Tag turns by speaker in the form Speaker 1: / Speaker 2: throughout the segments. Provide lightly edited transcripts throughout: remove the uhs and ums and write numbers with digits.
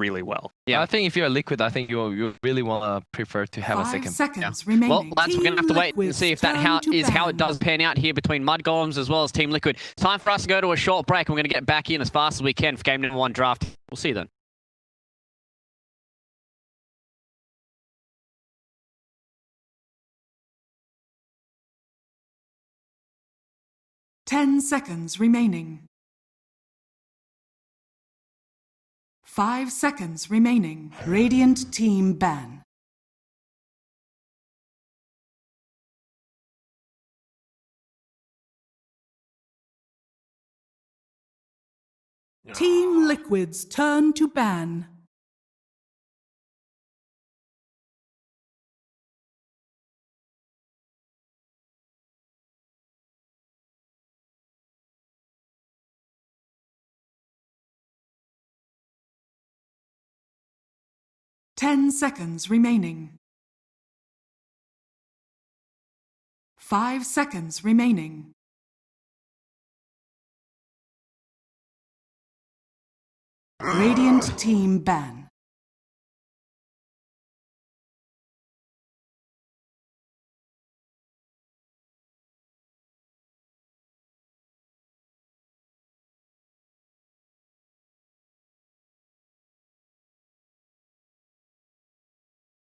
Speaker 1: really well.
Speaker 2: Yeah,
Speaker 3: I think if you're a Liquid, I think you really want to prefer to have a second.
Speaker 4: 5 seconds remaining.
Speaker 2: Well, lads, we're going to have to wait and
Speaker 4: Liquid's
Speaker 2: see if that how it does pan out here between Mudgolems as well as Team Liquid. It's time for us to go to a short break. We're going to get back in as fast as we can for game number 1 draft. We'll see you then.
Speaker 4: Ten seconds remaining. 5 seconds remaining. Radiant team ban. Team Liquid's turn to ban. Ten seconds remaining. 5 seconds remaining. Radiant team ban.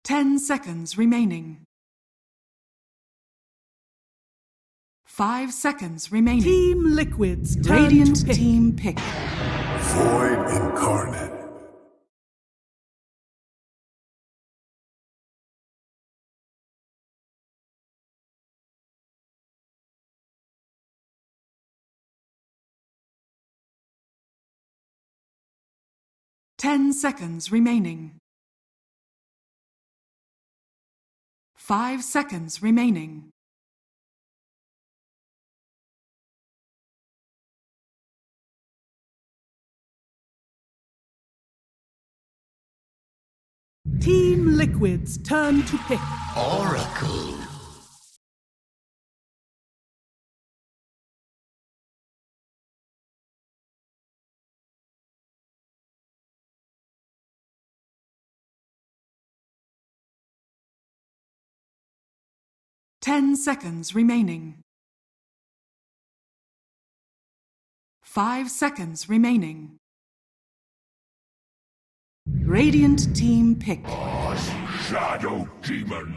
Speaker 4: Ten seconds remaining. 5 seconds remaining. Team Liquid's Radiant team pick.
Speaker 5: Void incarnate.
Speaker 4: Ten seconds remaining. 5 seconds remaining. Team Liquid's turn to pick.
Speaker 5: Oracle.
Speaker 4: Ten seconds remaining. 5 seconds remaining. Radiant team pick.
Speaker 5: Shadow Demon.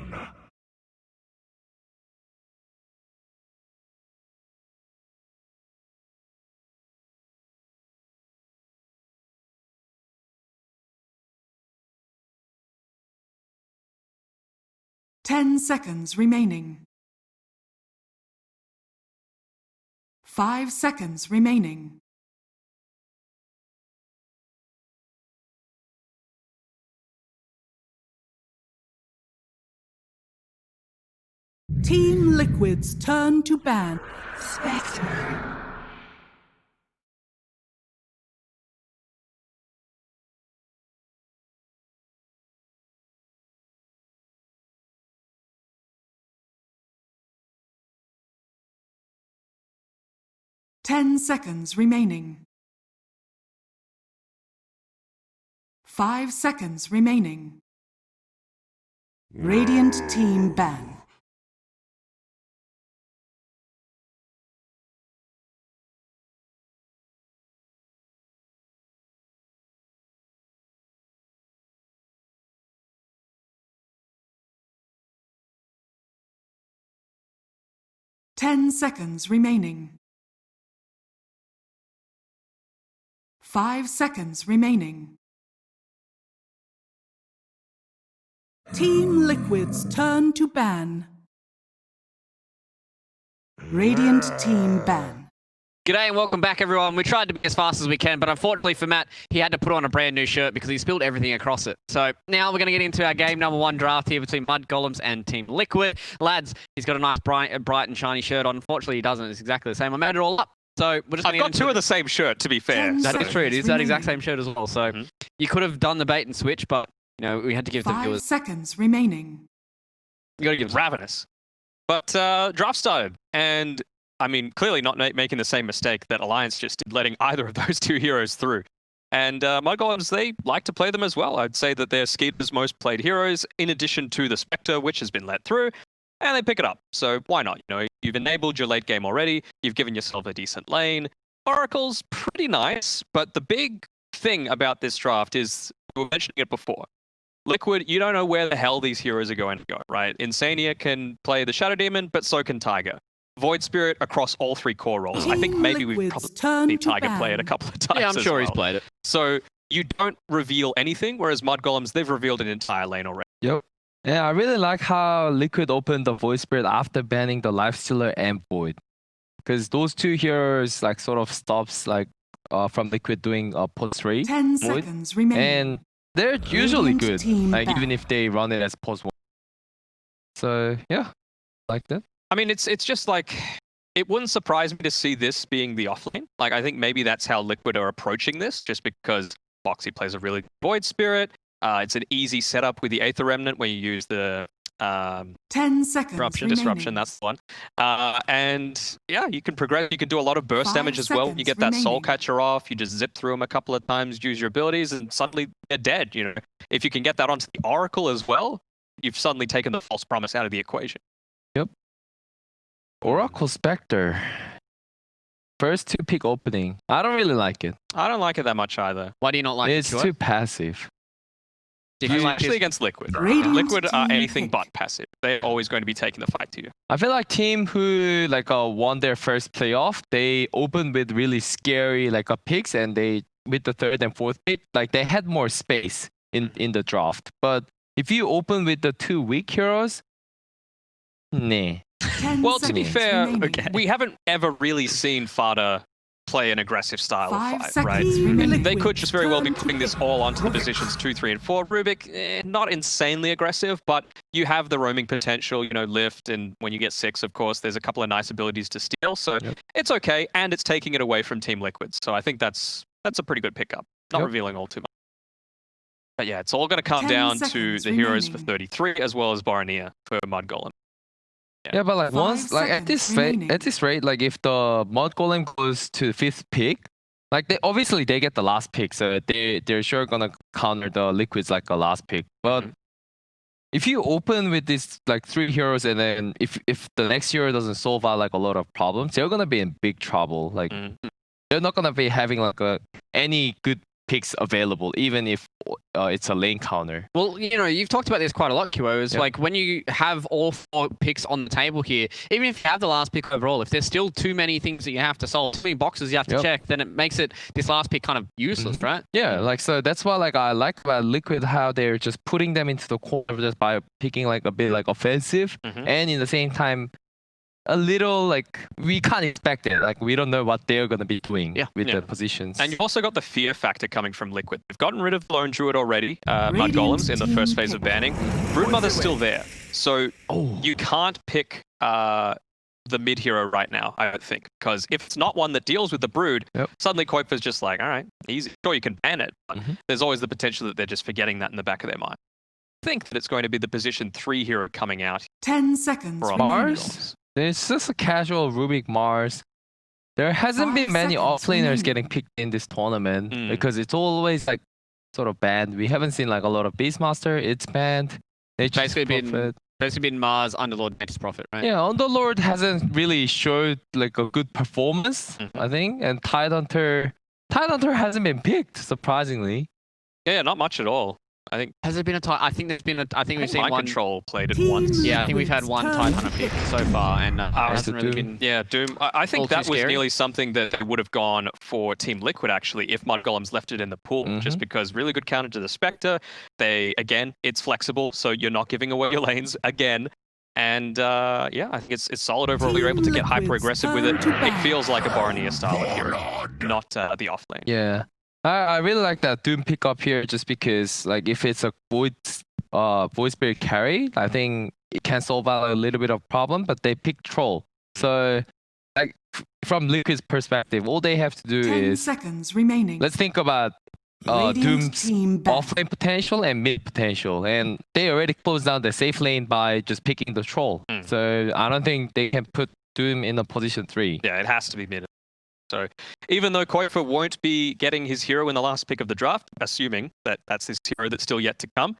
Speaker 4: Ten seconds remaining. 5 seconds remaining. Team Liquid's turn to ban. Spectre. Ten seconds remaining. 5 seconds remaining. Radiant team ban. Ten seconds remaining. 5 seconds remaining. Team Liquid's turn to ban. Radiant team ban.
Speaker 2: G'day and welcome back, everyone. We tried to be as fast as we can, but unfortunately for Matt, he had to put on a brand new shirt because he spilled everything across it. So now we're going to get into our game number 1 draft here between Mudgolems and Team Liquid. Lads, he's got a nice bright and shiny shirt on. Unfortunately, he doesn't. It's exactly the same. I made it all up. So we're just
Speaker 1: I've got 2 of the same shirt, to be fair.
Speaker 2: That is true. It is that exact same shirt as well. So you could have done the bait and switch, but you know we had to give the
Speaker 4: 5
Speaker 2: viewers.
Speaker 4: seconds remaining.
Speaker 1: You got to give ravenous. But draft started, and I mean, clearly not making the same mistake that Alliance just did, letting either of those 2 heroes through. And mudgolems, they like to play them as well. I'd say that they're Skeeter's most played heroes, in addition to the Spectre, which has been let through, and they pick it up. So why not? You know, you've enabled your late game already. You've given yourself a decent lane. Oracle's pretty nice, but the big thing about this draft is, we were mentioning it before, Liquid, you don't know where the hell these heroes are going to go, right? Insania can play the Shadow Demon, but so can Tiger. Void Spirit across all 3 core roles. I think maybe we've
Speaker 4: Liquid's
Speaker 1: probably
Speaker 4: turn to
Speaker 1: Tiger play it a
Speaker 4: ban.
Speaker 1: couple of times.
Speaker 2: Yeah, I'm
Speaker 1: as
Speaker 2: sure he's
Speaker 1: well.
Speaker 2: played it.
Speaker 1: So you don't reveal anything, whereas Mudgolems, they've revealed an entire lane already.
Speaker 3: Yep. Yeah, I really like how Liquid opened the Void Spirit after banning the Lifestealer and Void. Because those 2 heroes like sort of stops like from Liquid doing post 3
Speaker 4: 10
Speaker 3: Void.
Speaker 4: seconds remaining.
Speaker 3: And they're usually
Speaker 4: Radiant
Speaker 3: good,
Speaker 4: team
Speaker 3: like
Speaker 4: back.
Speaker 3: even if they run it as post 1. So yeah, like that.
Speaker 1: I mean, it's just like, it wouldn't surprise me to see this being the offlane. Like, I think maybe that's how Liquid are approaching this, just because Boxy plays a really good Void Spirit. It's an easy setup with the Aether Remnant where you use the
Speaker 4: 10 seconds
Speaker 1: disruption,
Speaker 4: remaining.
Speaker 1: that's the one. And yeah, you can progress. You can do a lot of burst
Speaker 4: 5
Speaker 1: damage as well. You
Speaker 4: seconds
Speaker 1: get that Soul
Speaker 4: remaining.
Speaker 1: Catcher off. You just zip through them a couple of times, use your abilities, and suddenly they're dead. You know, if you can get that onto the Oracle as well, you've suddenly taken the false promise out of the equation.
Speaker 3: Oracle Spectre. First 2 pick opening. I don't really like it.
Speaker 1: I don't like it that much either.
Speaker 2: Why do you not like
Speaker 3: It's
Speaker 2: it?
Speaker 3: too passive.
Speaker 2: Did you like
Speaker 1: Especially
Speaker 2: this?
Speaker 1: against Liquid.
Speaker 4: Radiant
Speaker 1: Liquid are
Speaker 4: team
Speaker 1: anything
Speaker 4: pick.
Speaker 1: but passive. They're always going to be taking the fight to you.
Speaker 3: I feel like team who like won their first playoff, they opened with really scary like picks, and they with the 3rd and 4th pick, like they had more space in the draft. But if you open with the 2 weak heroes, nah.
Speaker 4: 10
Speaker 1: Well, to be
Speaker 4: seconds
Speaker 1: fair,
Speaker 4: remaining.
Speaker 1: we haven't ever really seen Fada play an aggressive style
Speaker 4: 5
Speaker 1: of fight, right?
Speaker 4: seconds remaining.
Speaker 1: They could just very well be
Speaker 4: Turn to
Speaker 1: putting this
Speaker 4: ban.
Speaker 1: all onto the positions 2, 3, and 4. Rubik, not insanely aggressive, but you have the roaming potential, you know, lift, and when you get 6, of course, there's a couple of nice abilities to steal, so
Speaker 3: Yep.
Speaker 1: it's okay, and it's taking it away from Team Liquid, so I think that's a pretty good pickup. Not
Speaker 3: Yep.
Speaker 1: revealing all too much. But yeah, it's all going to come
Speaker 4: 10
Speaker 1: down to
Speaker 4: seconds
Speaker 1: the heroes for
Speaker 4: remaining.
Speaker 1: 33, as well as Barania for Mudgolem.
Speaker 3: Yeah, but like
Speaker 4: 5
Speaker 3: once, like at this
Speaker 4: seconds
Speaker 3: rate, like if the Mud Golem goes to 5th pick, like they obviously they get the last pick, so they're sure gonna counter the Liquids like a last pick. But if you open with these like 3 heroes, and then if the next hero doesn't solve out like a lot of problems, they're gonna be in big trouble. Like they're not gonna be having like any good picks available, even if it's a lane counter.
Speaker 2: Well, you know, you've talked about this quite a lot, QO. It's
Speaker 3: Yep.
Speaker 2: like when you have all 4 picks on the table here, even if you have the last pick overall, if there's still too many things that you have to solve, too many boxes you have to
Speaker 3: Yep.
Speaker 2: check, then it makes it this last pick kind of useless, right?
Speaker 3: Yeah, like so that's why like I like about Liquid how they're just putting them into the corner just by picking like a bit like offensive, and in the same time a little like we can't expect it. Like we don't know what they're gonna be doing with
Speaker 1: Yeah.
Speaker 3: the positions.
Speaker 1: And you've also got the fear factor coming from Liquid. They've gotten rid of the Lone Druid already, Mud
Speaker 4: Radiant
Speaker 1: Golems in the first
Speaker 4: team
Speaker 1: phase of
Speaker 4: pick.
Speaker 1: banning. Broodmother's still there. So
Speaker 3: oh,
Speaker 1: you can't pick the mid hero right now, I don't think. Because if it's not one that deals with the Brood,
Speaker 3: Yep.
Speaker 1: suddenly Koipa's just like, all right, easy. Sure, you can ban it, but
Speaker 3: Mhm.
Speaker 1: there's always the potential that they're just forgetting that in the back of their mind. I think that it's going to be the position 3 hero coming out
Speaker 4: 10 seconds
Speaker 1: for
Speaker 4: remaining.
Speaker 3: Mars? It's just a casual Rubik Mars. There hasn't
Speaker 4: 5
Speaker 3: been many
Speaker 4: seconds
Speaker 3: offlaners
Speaker 4: remaining.
Speaker 3: getting picked in this tournament
Speaker 1: Mm.
Speaker 3: because it's always like sort of banned. We haven't seen like a lot of Beastmaster. It's banned. Nature's
Speaker 2: Basically been-
Speaker 3: Prophet.
Speaker 2: Basically been Mars, Underlord, Nature's Prophet, right?
Speaker 3: Yeah, Underlord hasn't really showed like a good performance, I think, and Tidehunter hasn't been picked surprisingly.
Speaker 1: Yeah, not much at all. I think
Speaker 2: Has there been a time? I think there's been a. I think we've seen
Speaker 1: Mind
Speaker 2: one.
Speaker 1: Control played it
Speaker 4: Team
Speaker 1: once.
Speaker 2: Yeah, I think we've had one
Speaker 4: Turn.
Speaker 2: Tidehunter pick so far, and it
Speaker 3: was
Speaker 2: hasn't
Speaker 3: the
Speaker 2: really
Speaker 3: Doom.
Speaker 2: been.
Speaker 1: Yeah, Doom. I think
Speaker 2: All too
Speaker 1: that was
Speaker 2: scary.
Speaker 1: nearly something that they would have gone for Team Liquid actually if Mudgolems left it in the pool, just because really good counter to the Spectre. They again, it's flexible, so you're not giving away your lanes again. And yeah, I think it's solid overall. You're able to get hyper aggressive with it. It feels like a Barania style of hero, not the off lane.
Speaker 3: Yeah, I really like that Doom pick up here just because like if it's a Void Spirit carry, I think it can solve out a little bit of problem. But they pick Troll, so like from Liquid's perspective, all they have to do
Speaker 4: 10
Speaker 3: is
Speaker 4: seconds remaining.
Speaker 3: let's think about
Speaker 4: Radiant
Speaker 3: Doom's
Speaker 4: team back.
Speaker 3: offlane potential and mid potential, and they already closed down the safe lane by just picking the Troll. So I don't think they can put Doom in a position 3.
Speaker 1: Yeah, it has to be mid. So even though Koifa won't be getting his hero in the last pick of the draft, assuming that that's his hero that's still yet to come,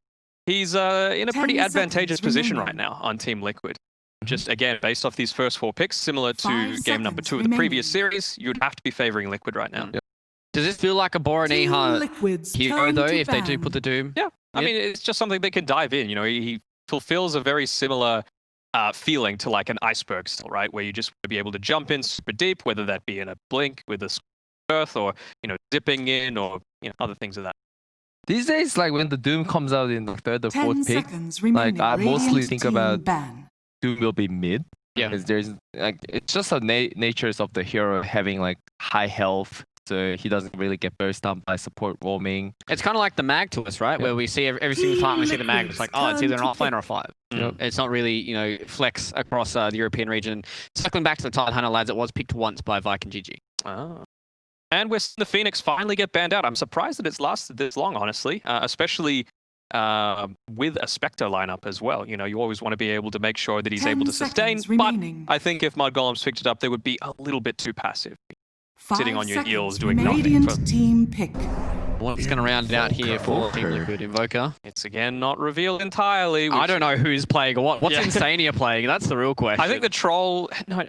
Speaker 1: he's in a pretty
Speaker 4: 10
Speaker 1: advantageous
Speaker 4: seconds
Speaker 1: position right
Speaker 4: remaining.
Speaker 1: now on Team Liquid. Just again, based off these first 4 picks, similar to
Speaker 4: 5
Speaker 1: game number
Speaker 4: seconds
Speaker 1: 2 of the previous
Speaker 4: remaining.
Speaker 1: series, you'd have to be favoring Liquid right now.
Speaker 2: Does this feel like a
Speaker 4: Team
Speaker 2: Boroniha
Speaker 4: Liquid's
Speaker 2: hero
Speaker 4: turn
Speaker 2: though,
Speaker 4: to
Speaker 2: if they do
Speaker 4: ban.
Speaker 2: put the Doom?
Speaker 1: Yeah, I
Speaker 2: Yeah.
Speaker 1: mean, it's just something they can dive in. You know, he fulfills a very similar feeling to like an iceberg still, right? Where you just want to be able to jump in super deep, whether that be in a blink with a earth or, you know, dipping in or, you know, other things of that.
Speaker 3: These days, like when the Doom comes out in the 3rd or
Speaker 4: 10
Speaker 3: 4th pick,
Speaker 4: seconds remaining.
Speaker 3: I mostly
Speaker 4: Radiant
Speaker 3: think
Speaker 4: team
Speaker 3: about
Speaker 4: ban.
Speaker 3: Doom will be mid.
Speaker 2: Yeah.
Speaker 3: Because there's like it's just the natures of the hero having like high health, so he doesn't really get burst down by support roaming.
Speaker 2: It's kind of like the mag to us, right?
Speaker 3: Yep.
Speaker 2: Where we see every single time we see the mag, it's like, oh, it's either an offlane or a 5.
Speaker 3: Yep.
Speaker 2: It's not really, you know, flex across the European region. Circling back to the Tide Hunter lads, it was picked once by Viking GG.
Speaker 1: Oh. And we're seeing the Phoenix finally get banned out. I'm surprised that it's lasted this long, honestly, especially with a Spectre lineup as well. You know, you always want to be able to make sure that he's
Speaker 4: 10
Speaker 1: able to sustain.
Speaker 4: seconds
Speaker 1: But
Speaker 4: remaining.
Speaker 1: I think if Mudgolems picked it up, they would be a little bit too passive.
Speaker 4: 5
Speaker 1: sitting on your
Speaker 4: seconds
Speaker 1: heels doing
Speaker 4: remaining.
Speaker 1: nothing
Speaker 4: Radiant team pick.
Speaker 2: What's going to round it out here for Team Liquid Invoker?
Speaker 1: It's again not revealed entirely.
Speaker 2: I
Speaker 1: which-
Speaker 2: don't know who's playing or what. What's
Speaker 1: Yeah.
Speaker 2: Insania playing? That's the real question.
Speaker 1: I think the troll. No,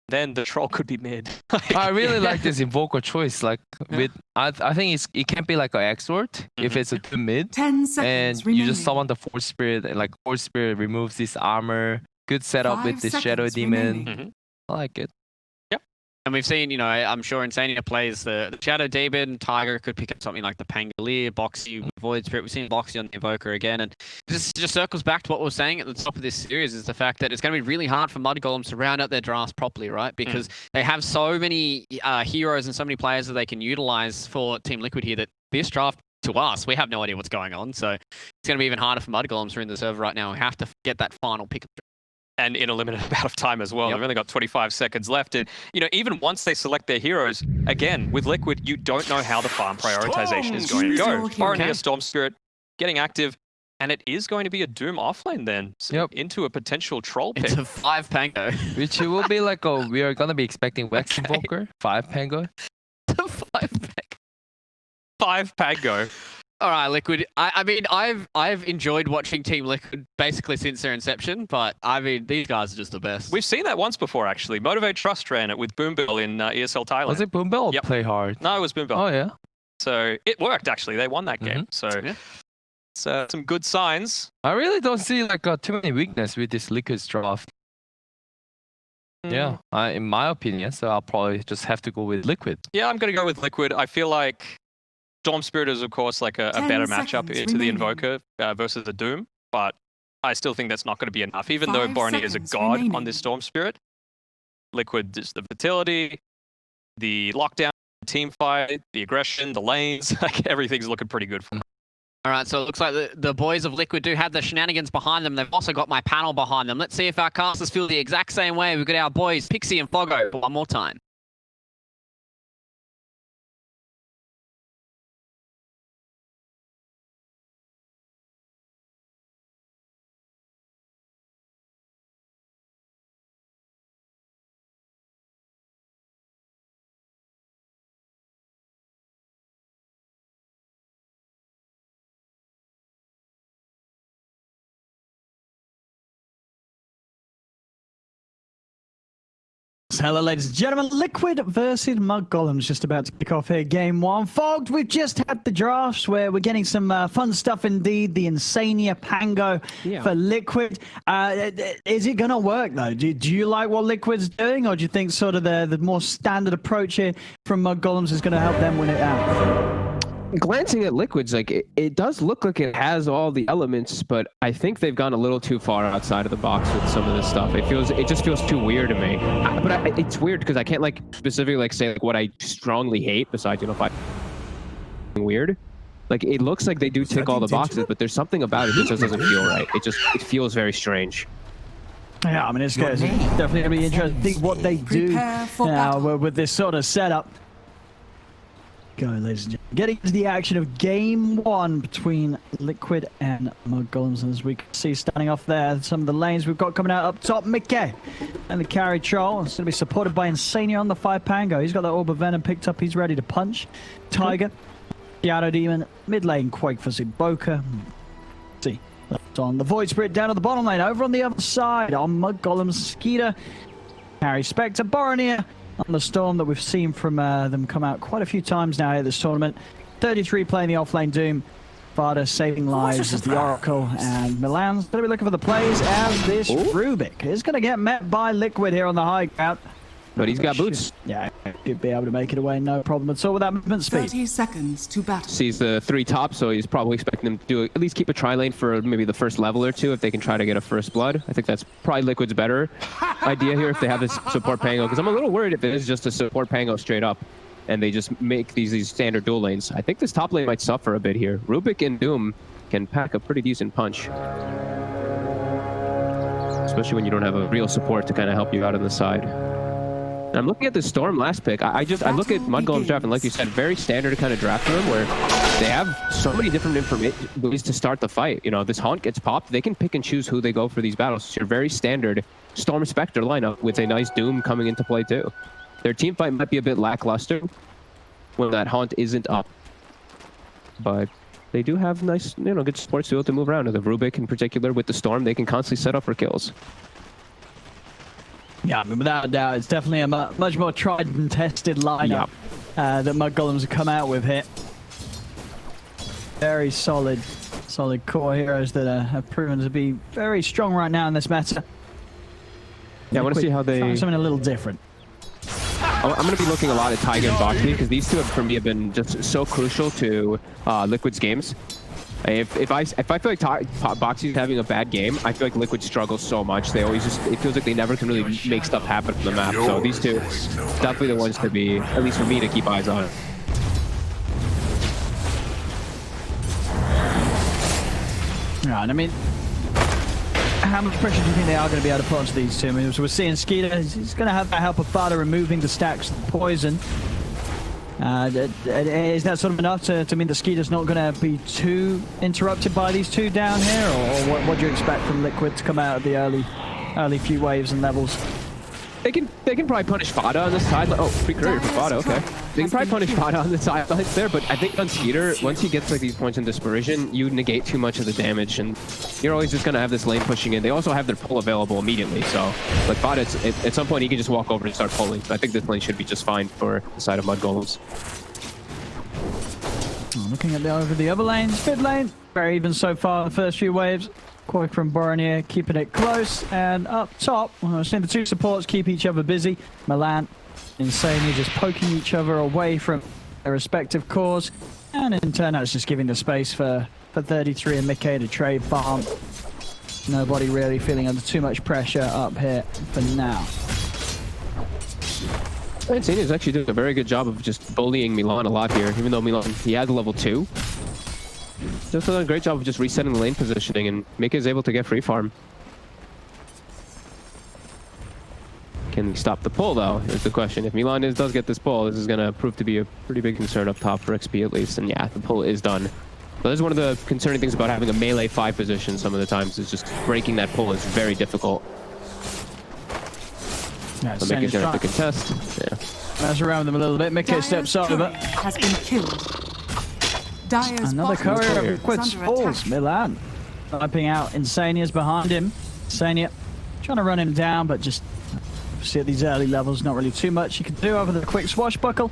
Speaker 1: then the troll could be mid.
Speaker 3: I really like this Invoker choice. Like with, I think it can't be like an Exort if it's a Doom mid,
Speaker 4: 10 seconds
Speaker 3: and
Speaker 4: remaining.
Speaker 3: you just summon the Force Spirit, and like Force Spirit removes this armor. Good setup
Speaker 4: 5
Speaker 3: with this Shadow
Speaker 4: seconds
Speaker 3: Demon.
Speaker 4: remaining.
Speaker 1: Mhm.
Speaker 3: I like it.
Speaker 2: And we've seen, you know, I'm sure Insania plays the Shadow Demon. Tiger could pick up something like the Pangolier, Boxy, Void Spirit. We've seen Boxy on the Invoker again. And this just circles back to what we were saying at the top of this series is the fact that it's going to be really hard for Mudgolems to round out their drafts properly, right? Because they have so many heroes and so many players that they can utilize for Team Liquid here that this draft, to us, we have no idea what's going on. So it's going to be even harder for Mudgolems who are in the server right now. We have to get that final pick.
Speaker 1: And in a limited amount of time as well.
Speaker 2: Yep.
Speaker 1: They've only got 25 seconds left. And, you know, even once they select their heroes, again, with Liquid, you don't know how the farm prioritization is going to
Speaker 4: Choose
Speaker 1: go.
Speaker 4: your hero.
Speaker 1: Boroniha Storm Spirit getting active, and it is going to be a Doom offlane then. So
Speaker 3: Yep.
Speaker 1: into a potential troll pick.
Speaker 2: It's a 5 Pango.
Speaker 3: Which will be like we are gonna be expecting Wax
Speaker 2: Okay.
Speaker 3: Invoker, 5 Pango.
Speaker 2: It's a 5 Pango.
Speaker 1: 5 Pango.
Speaker 2: All right, Liquid. I mean, I've enjoyed watching Team Liquid basically since their inception, but I mean, these guys are just the best.
Speaker 1: We've seen that once before, actually. Motivate Trust ran it with Boombill in ESL Thailand.
Speaker 3: Was it Boom Bell or
Speaker 1: Yep.
Speaker 3: Play Hard?
Speaker 1: No, it was Boombill.
Speaker 3: Oh yeah.
Speaker 1: So it worked, actually. They won that game. So
Speaker 2: Yeah.
Speaker 1: it's some good signs.
Speaker 3: I really don't see like too many weakness with this Liquid's draft. Yeah, in my opinion, so I'll probably just have to go with Liquid.
Speaker 1: Yeah, I'm going to go with Liquid. I feel like Storm Spirit is, of course, like a
Speaker 4: 10
Speaker 1: better matchup
Speaker 4: seconds
Speaker 1: into the
Speaker 4: remaining.
Speaker 1: Invoker versus the Doom, but I still think that's not going to be enough. Even though
Speaker 4: 5
Speaker 1: Borony is a
Speaker 4: seconds
Speaker 1: god on
Speaker 4: remaining.
Speaker 1: this Storm Spirit, Liquid is the fertility, the lockdown, the team fight, the aggression, the lanes, like everything's looking pretty good for them.
Speaker 2: All right, so it looks like the boys of Liquid do have the shenanigans behind them. They've also got my panel behind them. Let's see if our casters feel the exact same way. We've got our boys, Pixie and Foggo, one more time.
Speaker 6: Hello, ladies and gentlemen. Liquid versus Mudgolems just about to kick off here. Game 1. Fogged, we've just had the drafts where we're getting some fun stuff indeed. The Insania Pango for Liquid. Is it going to work, though? Do you like what Liquid's doing, or do you think sort of the more standard approach here from Mudgolems is going to help them win it out?
Speaker 7: Glancing at Liquids, like it does look like it has all the elements, but I think they've gone a little too far outside of the box with some of this stuff. It just feels too weird to me. It's weird because I can't like specifically like say like what I strongly hate besides if I weird. Like it looks like they do tick all the boxes, but there's something about it that just doesn't feel right. It feels very strange.
Speaker 6: Yeah, I mean it's definitely going to be interesting to see what they do
Speaker 4: Prepare for
Speaker 6: now
Speaker 4: battle.
Speaker 6: with this sort of setup. go, ladies and gentlemen. Getting into the action of game 1 between Liquid and mudgolems. And as we can see, starting off there, some of the lanes we've got coming out up top. Mickey and the carry troll. It's going to be supported by Insania on the 5 Pango. He's got that Orb of Venom picked up. He's ready to punch. Tiger, Shadow Demon, mid lane, Quake for Ziboka. See, left on the Void Spirit down at the bottom lane. Over on the other side, on mudgolems, Skeeter, Carry Spectre, Boronier on the Storm that we've seen from them come out quite a few times now at this tournament. 33 playing the offlane Doom. Vada saving lives as the Oracle, and Milan's going to be looking for the plays as this Rubik is going to get met by Liquid here on the high ground.
Speaker 7: But he's got boots.
Speaker 6: Yeah, he'd be able to make it away, no problem at all with that movement speed.
Speaker 4: 30 seconds to battle.
Speaker 7: Sees the 3 top, so he's probably expecting them to do at least keep a tri-lane for maybe the first level or 2 if they can try to get a first blood. I think that's probably Liquid's better idea here if they have this support Pango, because I'm a little worried if it is just a support Pango straight up and they just make these standard dual lanes. I think this top lane might suffer a bit here. Rubik and Doom can pack a pretty decent punch, especially when you don't have a real support to kind of help you out on the side. And I'm looking at the Storm last pick. I look at mudgolems draft, and like you said, very standard kind of draft for them, where they have so many different ways to start the fight. You know, this Haunt gets popped, they can pick and choose who they go for these battles. It's your very standard Storm Spectre lineup with a nice Doom coming into play too. Their team fight might be a bit lackluster when that Haunt isn't up, but they do have nice, good supports to be able to move around. The Rubik in particular with the Storm, they can constantly set up for kills.
Speaker 6: Yeah, I mean, without a doubt, it's definitely a much more tried and tested lineup that mudgolems have come out with here. Very solid core heroes that have proven to be very strong right now in this meta.
Speaker 7: Yeah, I want to see how they...
Speaker 6: Something a little different.
Speaker 7: I'm going to be looking a lot at Tiger and Boxy, because these two, for me, have been just so crucial to Liquid's games. If I feel like Boxy's having a bad game, I feel like Liquid struggles so much. They always just, it feels like they never can really make stuff happen on the map. So these two, definitely the ones to be, at least for me, to keep eyes on.
Speaker 6: Right, I mean, how much pressure do you think they are going to be able to put onto these two? I mean, so we're seeing Skeeter, he's going to have that help of Fada removing the stacks of poison. Is that sort of enough to mean the Skeeter's not going to be too interrupted by these two down here, or what do you expect from Liquid to come out of the early few waves and levels?
Speaker 7: They can probably punish Fada on the side. Oh, free courier for Fada, okay. They can probably punish Fada on the sidelines there, but I think on Skeeter, once he gets like these points in Desperation, you negate too much of the damage, and you're always just going to have this lane pushing in. They also have their pull available immediately, so like Fada, at some point he can just walk over and start pulling. So I think this lane should be just fine for the side of mudgolems.
Speaker 6: Looking at over the other lanes, mid lane, very even so far the first few waves. Quake from Boronier keeping it close, and up top, we're seeing the two supports keep each other busy. Milan, Insania just poking each other away from their respective cores, and in turn that's just giving the space for 33 and Mickey to trade farm. Nobody really feeling under too much pressure up here for now.
Speaker 7: Insania's actually doing a very good job of just bullying Milan a lot here, even though Milan, he has level 2. Just done a great job of just resetting the lane positioning, and Mickey is able to get free farm. Can we stop the pull, though, is the question. If Milan does get this pull, this is going to prove to be a pretty big concern up top for XP at least. And yeah, the pull is done. So this is one of the concerning things about having a melee 5 position some of the times, is just breaking that pull is very difficult.
Speaker 6: Yeah,
Speaker 7: so Mickey's going to have to contest. Yeah.
Speaker 6: Mess around with them a little bit. Mickey steps over.
Speaker 4: Has been killed. Dyer's
Speaker 6: Another courier
Speaker 4: of
Speaker 6: quits falls. Milan sniping out. Insania's behind him. Insania trying to run him down, but just see at these early levels, not really too much you can do over the quick swashbuckle.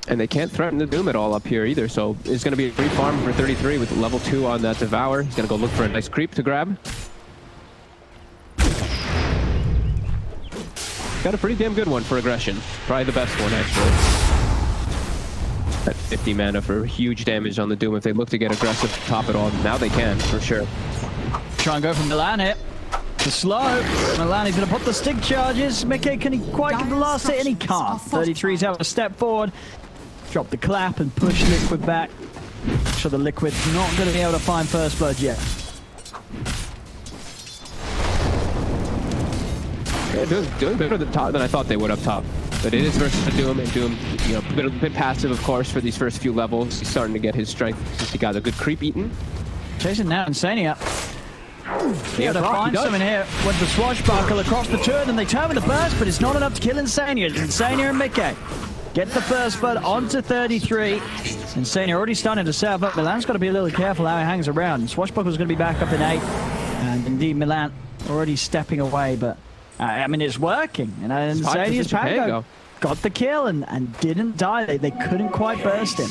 Speaker 7: And they can't threaten the Doom at all up here either, so it's going to be a free farm for 33 with level 2 on that Devour. He's going to go look for a nice creep to grab. Got a pretty damn good one for aggression. Probably the best one, actually. At 50 mana for huge damage on the Doom if they look to get aggressive top it all. Now they can, for sure.
Speaker 6: Try and go from Milan here. The slow. Milan, he's going to pop the stick charges. Mickey, can he quite get the last hit? And he can't. 33's having a step forward. Drop the clap and push Liquid back. So the Liquid's not going to be able to find first blood yet.
Speaker 7: Yeah, doing better than I thought they would up top. But it is versus the Doom, and Doom, you know, a bit passive, of course, for these first few levels. He's starting to get his strength since he got a good creep eaten.
Speaker 6: Chasing now, Insania. Yeah, to
Speaker 7: Rock,
Speaker 6: find someone here with the swashbuckle across the turn, and they turn with the burst, but it's not enough to kill Insania. Insania and Mickey get the first blood onto 33. Insania already starting to serve up. Milan's got to be a little careful how he hangs around. Swashbuckle's going to be back up in 8, and indeed Milan already stepping away, but I mean, it's working. And Insania's Pango got the kill and didn't die. They couldn't quite burst him.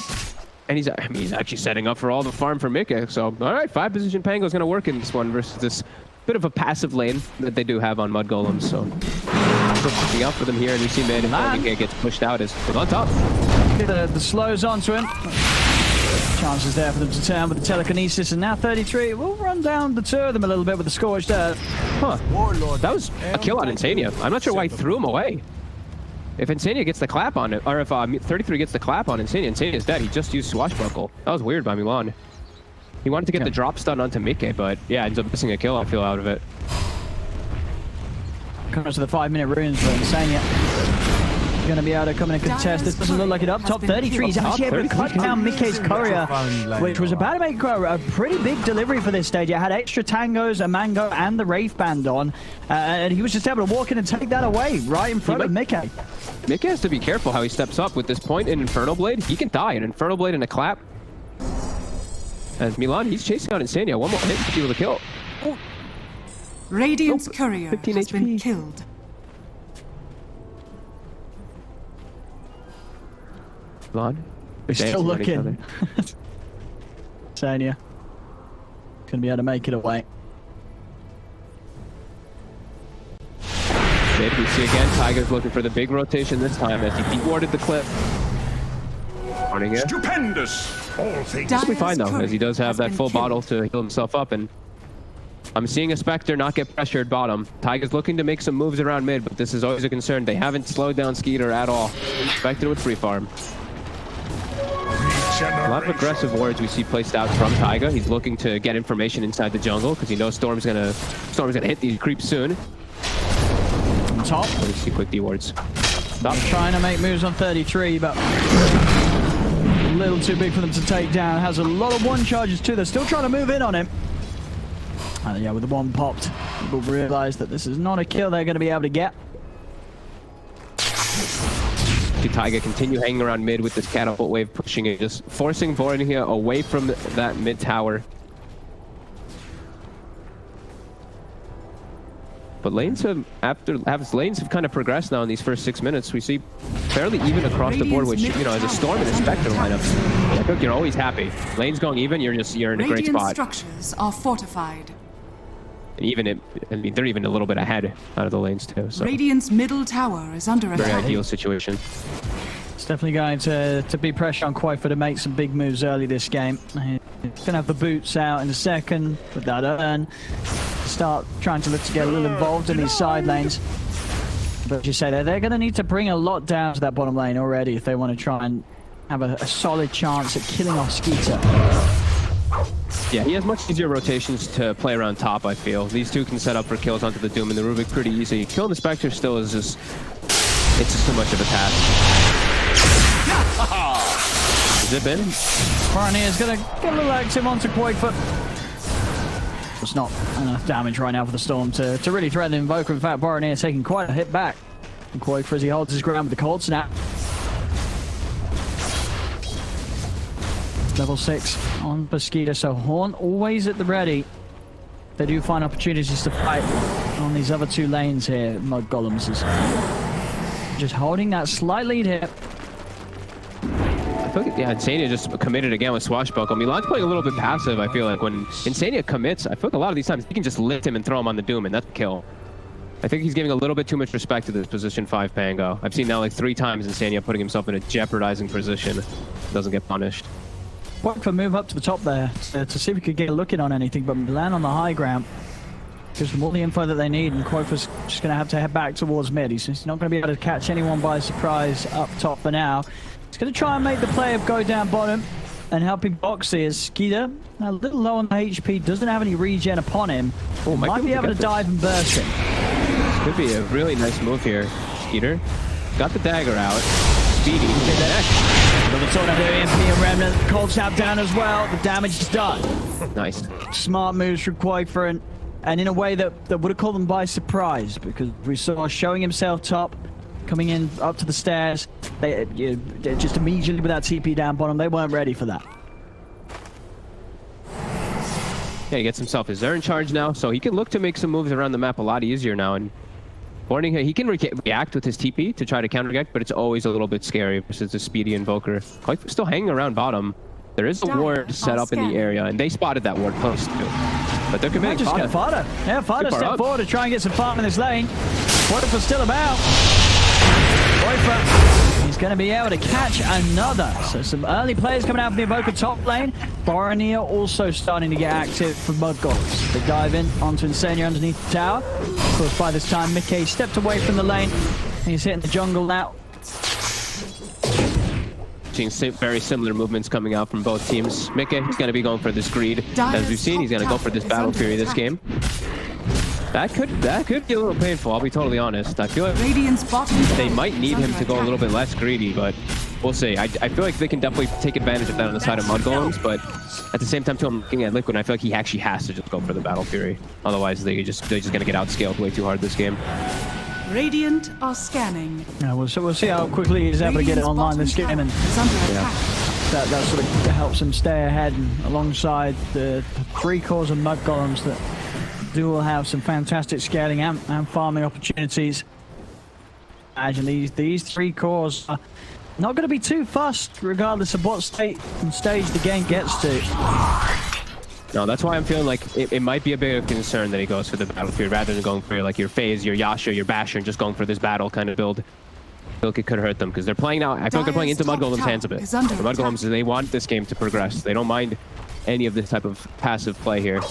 Speaker 7: And he's actually setting up for all the farm for Mika. So, all right, 5-position Pango is going to work in this one versus this bit of a passive lane that they do have on mudgolems. So, looking out for them here, and we see mid, and Mika gets pushed out as on top.
Speaker 6: The slows onto him. Chances there for them to turn with the telekinesis, and now 33 will run down the two of them a little bit with the scorched earth.
Speaker 7: Huh. That was a kill on Insania. I'm not sure why he threw him away. If Insania gets the clap on it, or if 33 gets the clap on Insania, Insania's dead. He just used Swashbuckle. That was weird by Milan. He wanted to get the drop stun onto Mickey, but yeah, ends up missing a kill, I feel, out of it.
Speaker 6: Comes to the 5-minute runes for Insania. Going to be able to come in and contest. This doesn't look like it up top. 33 is actually able to cut down Mickey's courier, which was about to make a pretty big delivery for this stage. It had extra tangos, a mango, and the Wraith Band on, and he was just able to walk in and take that away right in front of Mickey.
Speaker 7: Mickey has to be careful how he steps up with this point in Infernal Blade. He can die. An Infernal Blade and a clap. As Milan, he's chasing out Insania. One more hit to be able to kill.
Speaker 4: Oh. Radiant's courier has been killed.
Speaker 7: Milan?
Speaker 6: They're still looking. Insania. Gonna be able to make it away.
Speaker 7: We see again, Tiger's looking for the big rotation this time as he de-warded the clip.
Speaker 5: Stupendous! All things
Speaker 7: He'll be fine though, as he does have that full bottle to heal himself up, and I'm seeing a Spectre not get pressured bottom. Tiger's looking to make some moves around mid, but this is always a concern. They haven't slowed down Skeeter at all. Spectre with free farm. A lot of aggressive wards we see placed out from Taiga. He's looking to get information inside the jungle because he knows Storm's gonna hit these creeps soon.
Speaker 6: On top.
Speaker 7: Let me see quick D wards. Stop.
Speaker 6: Trying to make moves on 33, but a little too big for them to take down. Has a lot of one charges too. They're still trying to move in on him. And yeah, with the one popped, people realize that this is not a kill they're going to be able to get.
Speaker 7: Taiga continue hanging around mid with this catapult wave, pushing it, just forcing Vorin here away from that mid tower. But lanes have kind of progressed now in these first 6 minutes. We see fairly even across the board, which, you know, as a Storm and a Spectre lineup, I think you're always happy. Lanes going even, you're in a great spot.
Speaker 4: Structures are fortified.
Speaker 7: And even I mean, they're even a little bit ahead out of the lanes too. So
Speaker 4: Radiant's middle tower is under attack.
Speaker 7: very ideal situation.
Speaker 6: It's definitely going to be pressure on Quaifa to make some big moves early this game. He's going to have the boots out in a second with that urn. Start trying to look to get a little involved in these side lanes. But as you say, they're going to need to bring a lot down to that bottom lane already if they want to try and have a solid chance at killing off Skeeter.
Speaker 7: Yeah, he has much easier rotations to play around top, I feel. These two can set up for kills onto the Doom and the Rubik pretty easy. Killing the Spectre still is just... it's just too much of a task. Zip in.
Speaker 6: Pioneer's going to get a little active onto Quaifa. It's not enough damage right now for the Storm to really threaten the Invoker. In fact, Pioneer taking quite a hit back. And Quaifa as he holds his ground with the Cold Snap. Level 6 on Mosquito, so Horn always at the ready. They do find opportunities to fight on these other two lanes here. Mudgolems is just holding that slight lead here.
Speaker 7: I feel like, yeah, Insania just committed again with Swashbuckle. Milan's playing a little bit passive, I feel like. When Insania commits, I feel like a lot of these times he can just lift him and throw him on the Doom, and that's a kill. I think he's giving a little bit too much respect to this position 5 Pango. I've seen now like 3 times Insania putting himself in a jeopardizing position. Doesn't get punished.
Speaker 6: Quaifa move up to the top there to see if we could get a look in on anything, but Milan on the high ground gives them all the info that they need, and Quaifa's just going to have to head back towards mid. He's not going to be able to catch anyone by surprise up top for now. He's going to try and make the play of go down bottom and help him box here. Skeeter, a little low on the HP, doesn't have any regen upon him.
Speaker 7: Oh,
Speaker 6: might be able to dive and burst him.
Speaker 7: This could be a really nice move here, Skeeter. got the dagger out. Speedy.
Speaker 6: But the tornado EMP and Remnant, cold tap down as well. The damage is done.
Speaker 7: Nice.
Speaker 6: Smart moves from Quaker and in a way that would have caught them by surprise, because we saw showing himself top, coming in up to the stairs. They just immediately with that TP down bottom, they weren't ready for that.
Speaker 7: Yeah, he gets himself his Zern charge now, so he can look to make some moves around the map a lot easier now. And warning here, he can react with his TP to try to counter-react, but it's always a little bit scary versus the speedy Invoker. Quite still hanging around bottom. There is a ward set up in the area, and they spotted that ward close too. But they're committing
Speaker 6: Fada. Fada. Yeah, Fada step forward to try and get some farm in this lane. Quaker's still about. Quaker, he's going to be able to catch another. So some early players coming out from the Invoker top lane. Boromir also starting to get active for mudgolems. They dive in onto Insania underneath the tower. Of course, by this time, Mickey stepped away from the lane. He's hitting the jungle now.
Speaker 7: Seeing very similar movements coming out from both teams. Mickey, he's going to be going for this greed. As we've seen, he's going to go for this battle fury this game. That could be a little painful, I'll be totally honest. I feel like they might need him to go a little bit less greedy, but we'll see. I feel like they can definitely take advantage of that on the side of mudgolems, but at the same time, too, I'm looking at Liquid, and I feel like he actually has to just go for the battle fury. Otherwise, they're just going to get outscaled way too hard this game.
Speaker 4: Radiant are scanning.
Speaker 6: Yeah, we'll see how quickly he's able to get it online this game, and that sort of helps him stay ahead and alongside the 3 cores of mudgolems that do have some fantastic scaling and farming opportunities. Imagine these 3 cores are not going to be too fussed regardless of what state and stage the game gets to.
Speaker 7: No, that's why I'm feeling like it might be a bit of concern that he goes for the battlefield rather than going for like your phase, your Yasha, your Basher, and just going for this battle kind of build. I feel like it could hurt them because they're playing now. I feel like they're playing into mudgolems' hands a bit. The mudgolems, they want this game to progress. They don't mind any of this type of passive play here.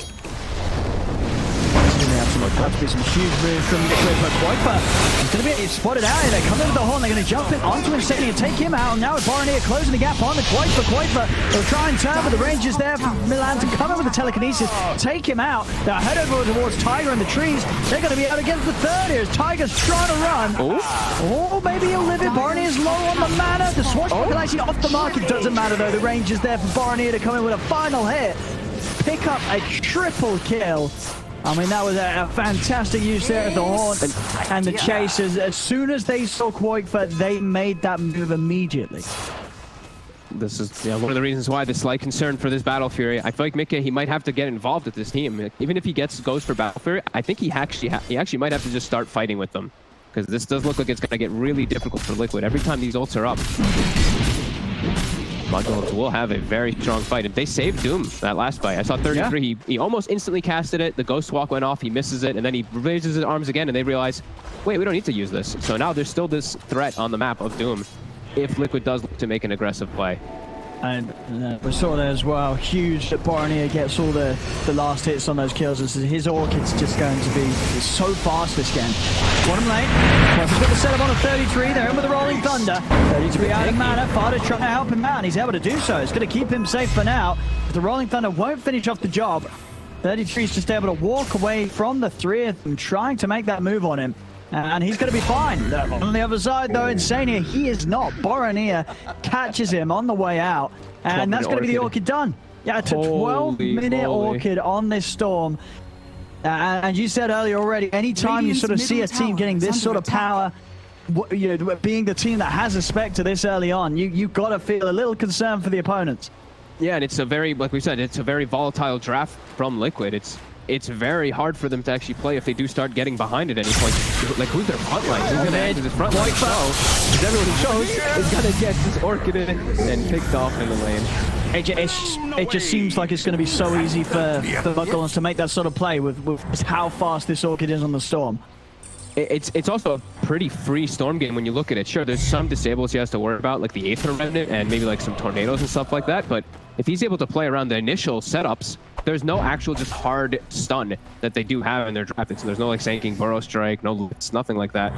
Speaker 6: About to be some huge moves from Liquid, but Quaker is going to be spotted out here. They come in with the horn, they're going to jump in onto Insania and take him out. And now with Boromir closing the gap on the Quaker, they'll try and turn, but the range is there for Milan to come in with the telekinesis, take him out. They'll head over towards Tiger in the trees. They're going to be able to get the third here as Tiger's trying to run. Oh, maybe he'll live it. Boromir low on the mana. The swashbuckle actually off the mark. It doesn't matter though. The range is there for Boromir to come in with a final hit. Pick up a triple kill. I mean, that was a fantastic use there of the horn and the chasers. As soon as they saw Quaker, they made that move immediately.
Speaker 7: This is one of the reasons why there's slight concern for this Battle Fury. I feel like Mickey, he might have to get involved with this team. Even if he goes for Battle Fury, I think he actually might have to just start fighting with them. Because this does look like it's going to get really difficult for Liquid every time these ults are up. mudgolems will have a very strong fight. And they saved Doom that last fight. I saw 33. Yeah. He almost instantly casted it. The Ghost Walk went off. He misses it. And then he raises his arms again. And they realize, wait, we don't need to use this. So now there's still this threat on the map of Doom if Liquid does look to make an aggressive play.
Speaker 6: And we saw there as well, huge that Boromir gets all the last hits on those kills. His Orchid's just going to be so fast this game. Bottom lane, Quaker's got the setup on a 33, they're in with the Rolling Thunder. 33 out of mana, Fada's trying to help him out, and he's able to do so. It's going to keep him safe for now, but the Rolling Thunder won't finish off the job. 33 is just able to walk away from the 3 of them, trying to make that move on him. And he's going to be fine. On the other side, though, Insania, he is not. Boromir catches him on the way out. And that's going to be the Orchid done. Yeah, it's a 12-minute Orchid on this Storm. And you said earlier already, anytime you sort of see a team getting this sort of power, you know, being the team that has a Spectre this early on, you've got to feel a little concerned for the opponents.
Speaker 7: Yeah, and it's a very, like we said, it's a very volatile draft from Liquid. It's very hard for them to actually play if they do start getting behind at any point. Like, who's their front line? Who's going to enter this front line? Because everyone who shows is going to get this Orchid in and picked off in the lane.
Speaker 6: It just seems like it's going to be so easy for the mudgolems to make that sort of play with how fast this Orchid is on the Storm.
Speaker 7: It's also a pretty free Storm game when you look at it. Sure, there's some disables he has to worry about, like the Aether Remnant and maybe like some tornadoes and stuff like that, but if he's able to play around the initial setups, there's no actual just hard stun that they do have in their draft. So there's no like Sanking Burrow Strike, no, it's nothing like that.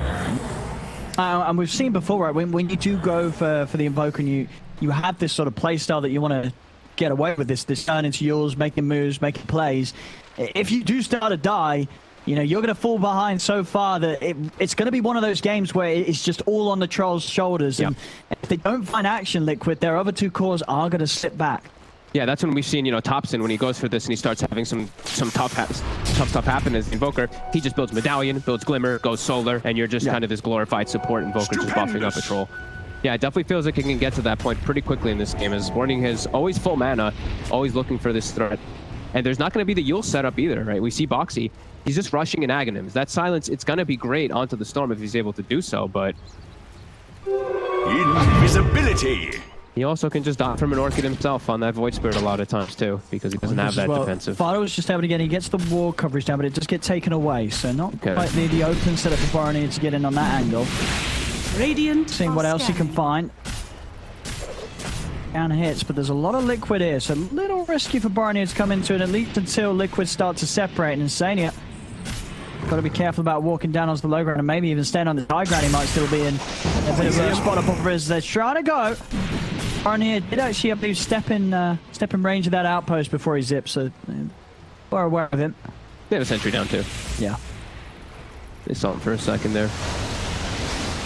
Speaker 6: And we've seen before, right, when you do go for the Invoker and you have this sort of play style that you want to get away with, this turn into yours, making moves, making plays. If you do start to die, You know, you're going to fall behind so far that it's going to be one of those games where it's just all on the Trolls' shoulders. And if they don't find action, Liquid, their other two cores are going to sit back.
Speaker 7: Yeah, that's when we've seen, you know, Thompson, when he goes for this and he starts having some tough stuff happen as Invoker, he just builds Medallion, builds Glimmer, goes Solar, and you're just kind of this glorified support Invoker just buffing up a Troll. Yeah, it definitely feels like it can get to that point pretty quickly in this game, as Warning is always full mana, always looking for this threat. And there's not going to be the Yule setup either, right? We see Boxy, he's just rushing in Aghanims. That silence, it's going to be great onto the Storm if he's able to do so, but...
Speaker 5: Invisibility!
Speaker 7: He also can just die from an Orchid himself on that Void Spirit a lot of times too, because he doesn't have that defensive.
Speaker 6: Fido's just able to get, he gets the wall coverage down, but it does get taken away, so not quite the open setup for Barney to get in on that angle.
Speaker 4: Radiant.
Speaker 6: Seeing what else he can find. Down hits, but there's a lot of Liquid here, so a little risky for Barney to come into it, at least until Liquid start to separate. And Insania, got to be careful about walking down onto the low ground and maybe even stand on the high ground. He might still be in a bit of a spot up over as they're trying to go. Barney did actually, I believe, step in range of that outpost before he zips, so we're aware of him.
Speaker 7: They have a sentry down too.
Speaker 6: Yeah.
Speaker 7: They saw him for a second there.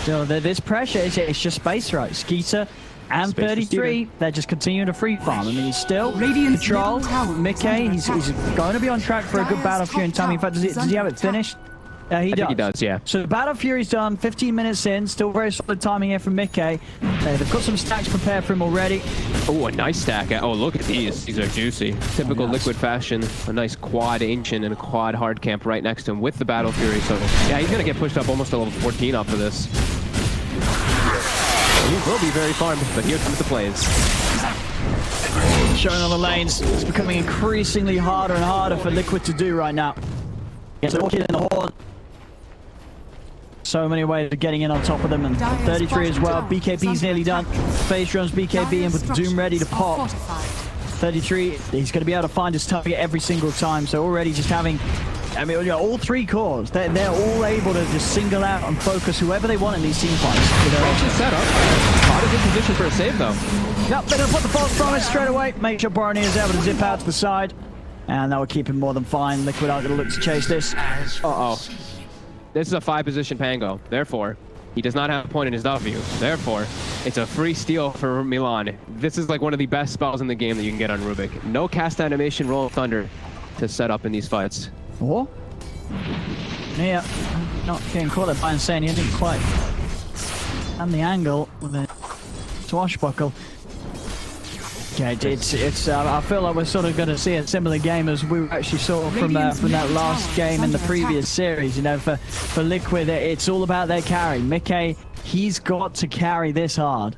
Speaker 6: So this pressure, it's just space, right? Skeeter and
Speaker 7: Space
Speaker 6: 33, they're just continuing to free farm. I mean, he's still
Speaker 4: Radiant
Speaker 6: control.
Speaker 4: middle tower
Speaker 6: Mickey, he's going to be on track for a good Battle Fury in time. In fact, does he have it finished? He does.
Speaker 7: I think he does, yeah.
Speaker 6: So Battle Fury's done, 15 minutes in, still very solid timing here from Mickey. They've got some stacks prepared for him already.
Speaker 7: Oh, a nice stack. Oh, look at these. These are juicy. Typical Liquid fashion. A nice quad Ancient and a quad hard camp right next to him with the Battle Fury. So, yeah, he's going to get pushed up almost to level 14 off of this. He will be very farmed, but here comes the plays.
Speaker 6: Showing on the lanes. It's becoming increasingly harder and harder for Liquid to do right now. Gets Orchid in the horn. So many ways of getting in on top of them, and 33 as well. BKB's nearly done. Phase runs BKB in with Doom ready to pop. 33, he's going to be able to find his target every single time, so already just having, I mean, all three cores, they're all able to just single out and focus whoever they want in these team fights.
Speaker 7: Just set up. Hard is in position for a save, though.
Speaker 6: Yep, they're going to put the false promise straight away. Make sure Barney is able to zip out to the side. And that will keep him more than fine. Liquid are going to look to chase this.
Speaker 7: Uh-oh. This is a 5-position Pango. Therefore, he does not have a point in his W. Therefore, it's a free steal for Milan. This is like one of the best spells in the game that you can get on Rubik. No cast animation, roll of thunder to set up in these fights.
Speaker 6: What? Yeah, not getting caught up by Insane. He didn't quite and the angle with a swashbuckle. Okay, it's. I feel like we're sort of going to see a similar game as we actually saw from that last game in the previous series. You know, for Liquid, it's all about their carry. Mickey, he's got to carry this hard.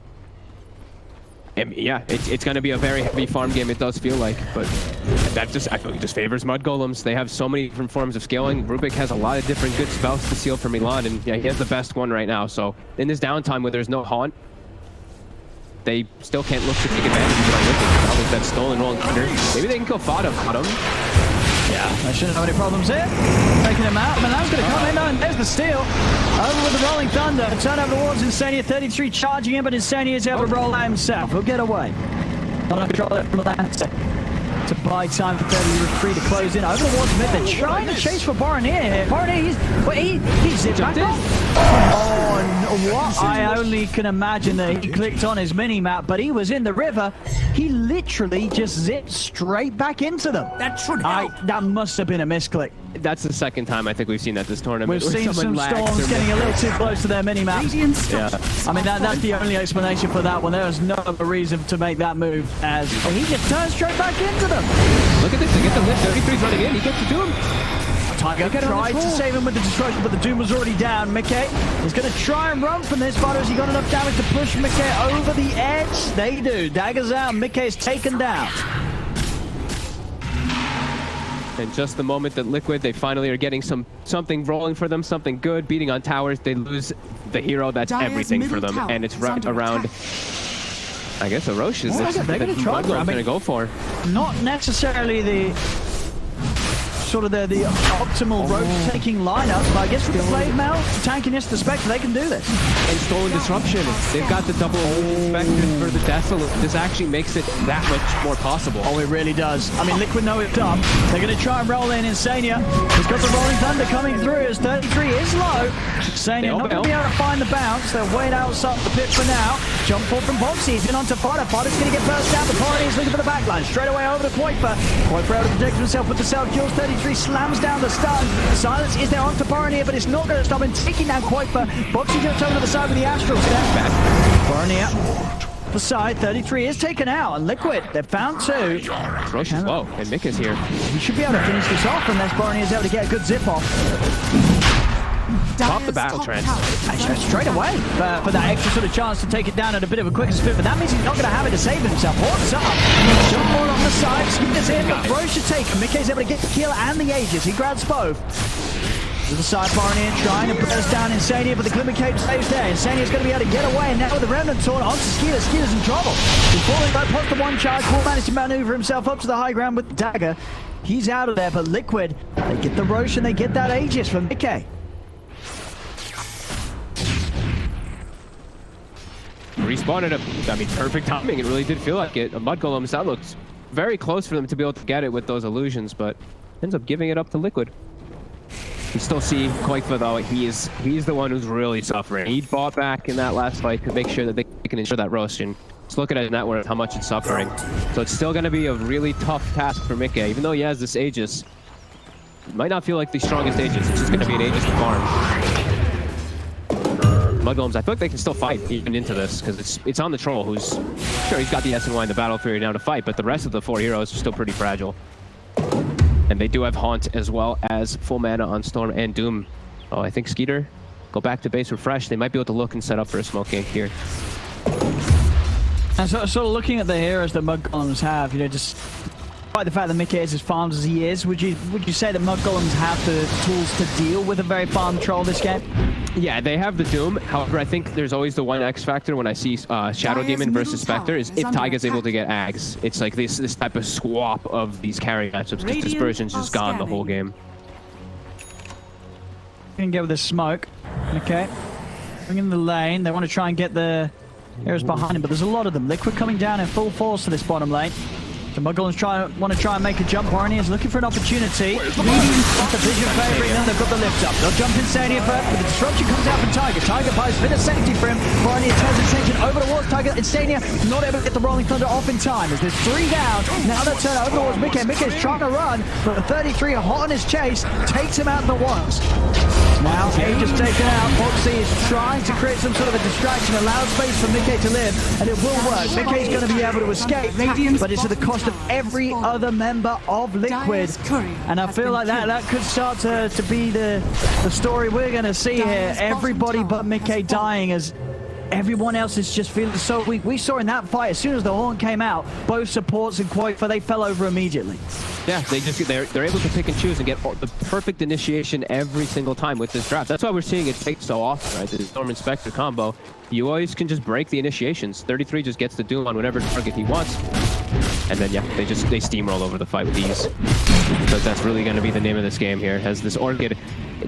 Speaker 7: Yeah, it's going to be a very heavy farm game, it does feel like, but that just, I feel like, just favors Mudgolems. They have so many different forms of scaling. Rubik has a lot of different good spells to seal for Milan, and yeah, he has the best one right now. So in this downtime where there's no haunt, they still can't look to take advantage of Rubik. Now with that stolen rolling thunder, maybe they can kill Fada on him.
Speaker 6: Yeah, they shouldn't have any problems here. Taking him out. Milan's going to come in, and there's the steal. Over with the rolling thunder. Turn over towards Insania. 33 charging in, but Insania is able to roll out himself. He'll get away. Not enough control from Milan to buy time for 33 to close in. Over towards mid. They're trying to chase for Baronier here. Baronier, he's zipped back off. Oh, what? I only can imagine that he clicked on his mini-map, but he was in the river. He literally just zipped straight back into them.
Speaker 4: That should help.
Speaker 6: That must have been a misclick.
Speaker 7: That's the second time I think we've seen that this tournament.
Speaker 6: We've seen some Storms getting a little too close to their mini-map.
Speaker 7: Yeah.
Speaker 6: I mean, that's the only explanation for that one. There was no other reason to make that move, as he just turns straight back into them.
Speaker 7: Look at this, they get the lift. 33's running in, he gets to do him.
Speaker 6: Tiger tried to save him with the destruction, but the Doom was already down. Mickey is going to try and run from this, but has he got enough damage to push Mickey over the edge? They do. Daggers out, Mickey is taken down.
Speaker 7: And just the moment that Liquid, they finally are getting something rolling for them, something good, beating on towers, they lose the hero that's everything for them. And it's right around, I guess, Orochi is
Speaker 6: they're going to try.
Speaker 7: Going to go for.
Speaker 6: Not necessarily the sort of the optimal rope-taking lineup. But I guess with the Blade Mail, tankiness, the Spectre, they can do this.
Speaker 7: And Stolen Disruption. They've got the double Spectre for the Desolate. This actually makes it that much more possible.
Speaker 6: Oh, it really does. I mean, Liquid know it's up. They're going to try and roll in. Insania has got the Rolling Thunder coming through as 33 is low. Insania not going to be able to find the bounce. They're way outside the pit for now. Jump forward from Boxy. He's in onto Fighter. Fighter's going to get burst out. The Pioneer's looking for the backline. Straight away over to Kuiper. Kuiper able to protect himself with the self-kills. 33 slams down the stun. Silence is there onto Pioneer, but it's not going to stop him taking down Kuiper. Boxy going to turn to the side with the Astral step back. Pioneer the side. 33 is taken out. And Liquid, they've found two.
Speaker 7: Roche is low, and Mick is here.
Speaker 6: He should be able to finish this off unless Pioneer is able to get a good zip off.
Speaker 7: Top the battle trend.
Speaker 6: Actually, straight away for that extra sort of chance to take it down at a bit of a quicker speed, but that means he's not going to have it to save himself. What's up? Jump ball on the side, Skeeter's in, but Throw should take him. Mickey's able to get the kill and the Aegis. He grabs both. To the side, Pioneer trying to burst down Insania, but the Glimmer Cape stays there. Insania's going to be able to get away, and now with the Remnant Sword onto Skeeter. Skeeter's in trouble. He's falling back past the one charge. Will manage to maneuver himself up to the high ground with the dagger. He's out of there, but Liquid, they get the Roche and they get that Aegis from Mickey.
Speaker 7: Respawned him. I mean, perfect timing. It really did feel like it. A Mudgolems, that looked very close for them to be able to get it with those illusions, but ends up giving it up to Liquid. You still see Koikfa though, he's the one who's really suffering. He bought back in that last fight to make sure that they can ensure that roast, and just look at it net worth, how much it's suffering. So it's still going to be a really tough task for Mickey, even though he has this Aegis. It might not feel like the strongest Aegis, it's just going to be an Aegis to farm. Mudgolems, I feel like they can still fight even into this, because it's on the Troll, who's, sure, he's got the SNY in the battle period now to fight, but the rest of the 4 heroes are still pretty fragile. And they do have Haunt as well as full mana on Storm and Doom. Oh, I think Skeeter, go back to base refresh. They might be able to look and set up for a smoke gank here.
Speaker 6: And so, sort of looking at the heroes that Mudgolems have, you know, just despite the fact that Mickey is as farmed as he is, would you say that Mudgolems have the tools to deal with a very farmed Troll this game?
Speaker 7: Yeah, they have the Doom. However, I think there's always the one X factor when I see Shadow Demon versus Spectre is if Taiga's able to get Ags. It's like this type of swap of these carry matchups, because Dispersion's just gone the whole game.
Speaker 6: Can get with the smoke. Okay. Bring in the lane. They want to try and get the heroes behind him, but there's a lot of them. Liquid coming down in full force to this bottom lane. The Mudgolems want to try and make a jump. Pioneer's looking for an opportunity. Off the vision favouring them, they've got the lift up. They'll jump Insania first, but the disruption comes out from Tiger. Tiger buys a bit of safety for him. Pioneer turns his attention over towards Tiger. Insania not able to get the Rolling Thunder off in time. As there's 3 down, now they turn over towards Mickey. Mickey's trying to run, but the 33 hot on his chase takes him out in the once. Now Age is taken out. Foxy is trying to create some sort of a distraction, allow space for Mickey to live, and it will work. Mickey's going to be able to escape, but it's at the cost of every other member of Liquid. And I feel like that could start to be the story we're going to see here. Everybody but Mickey dying as everyone else is just feeling so weak. We saw in that fight, as soon as the horn came out, both supports and Koifa, they fell over immediately.
Speaker 7: Yeah, they're able to pick and choose and get the perfect initiation every single time with this draft. That's why we're seeing it take so often, right? The Storm and Spectre combo. You always can just break the initiations. 33 just gets the Doom on whatever target he wants. And then, yeah, they steamroll over the fight with ease. Because that's really going to be the name of this game here. Has this Orchid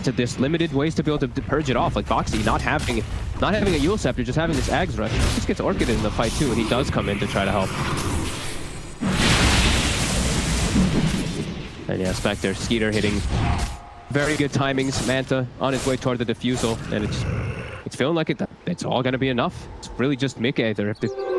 Speaker 7: to this limited ways to be able to purge it off. Like Boxy not having a Yule Scepter, just having this Ags Rush. He just gets Orchid in the fight too, and he does come in to try to help. And yeah, Spectre, Skeeter hitting very good timings. Manta on his way toward the defusal, and it's feeling like it's all going to be enough. It's really just Mickey. They have to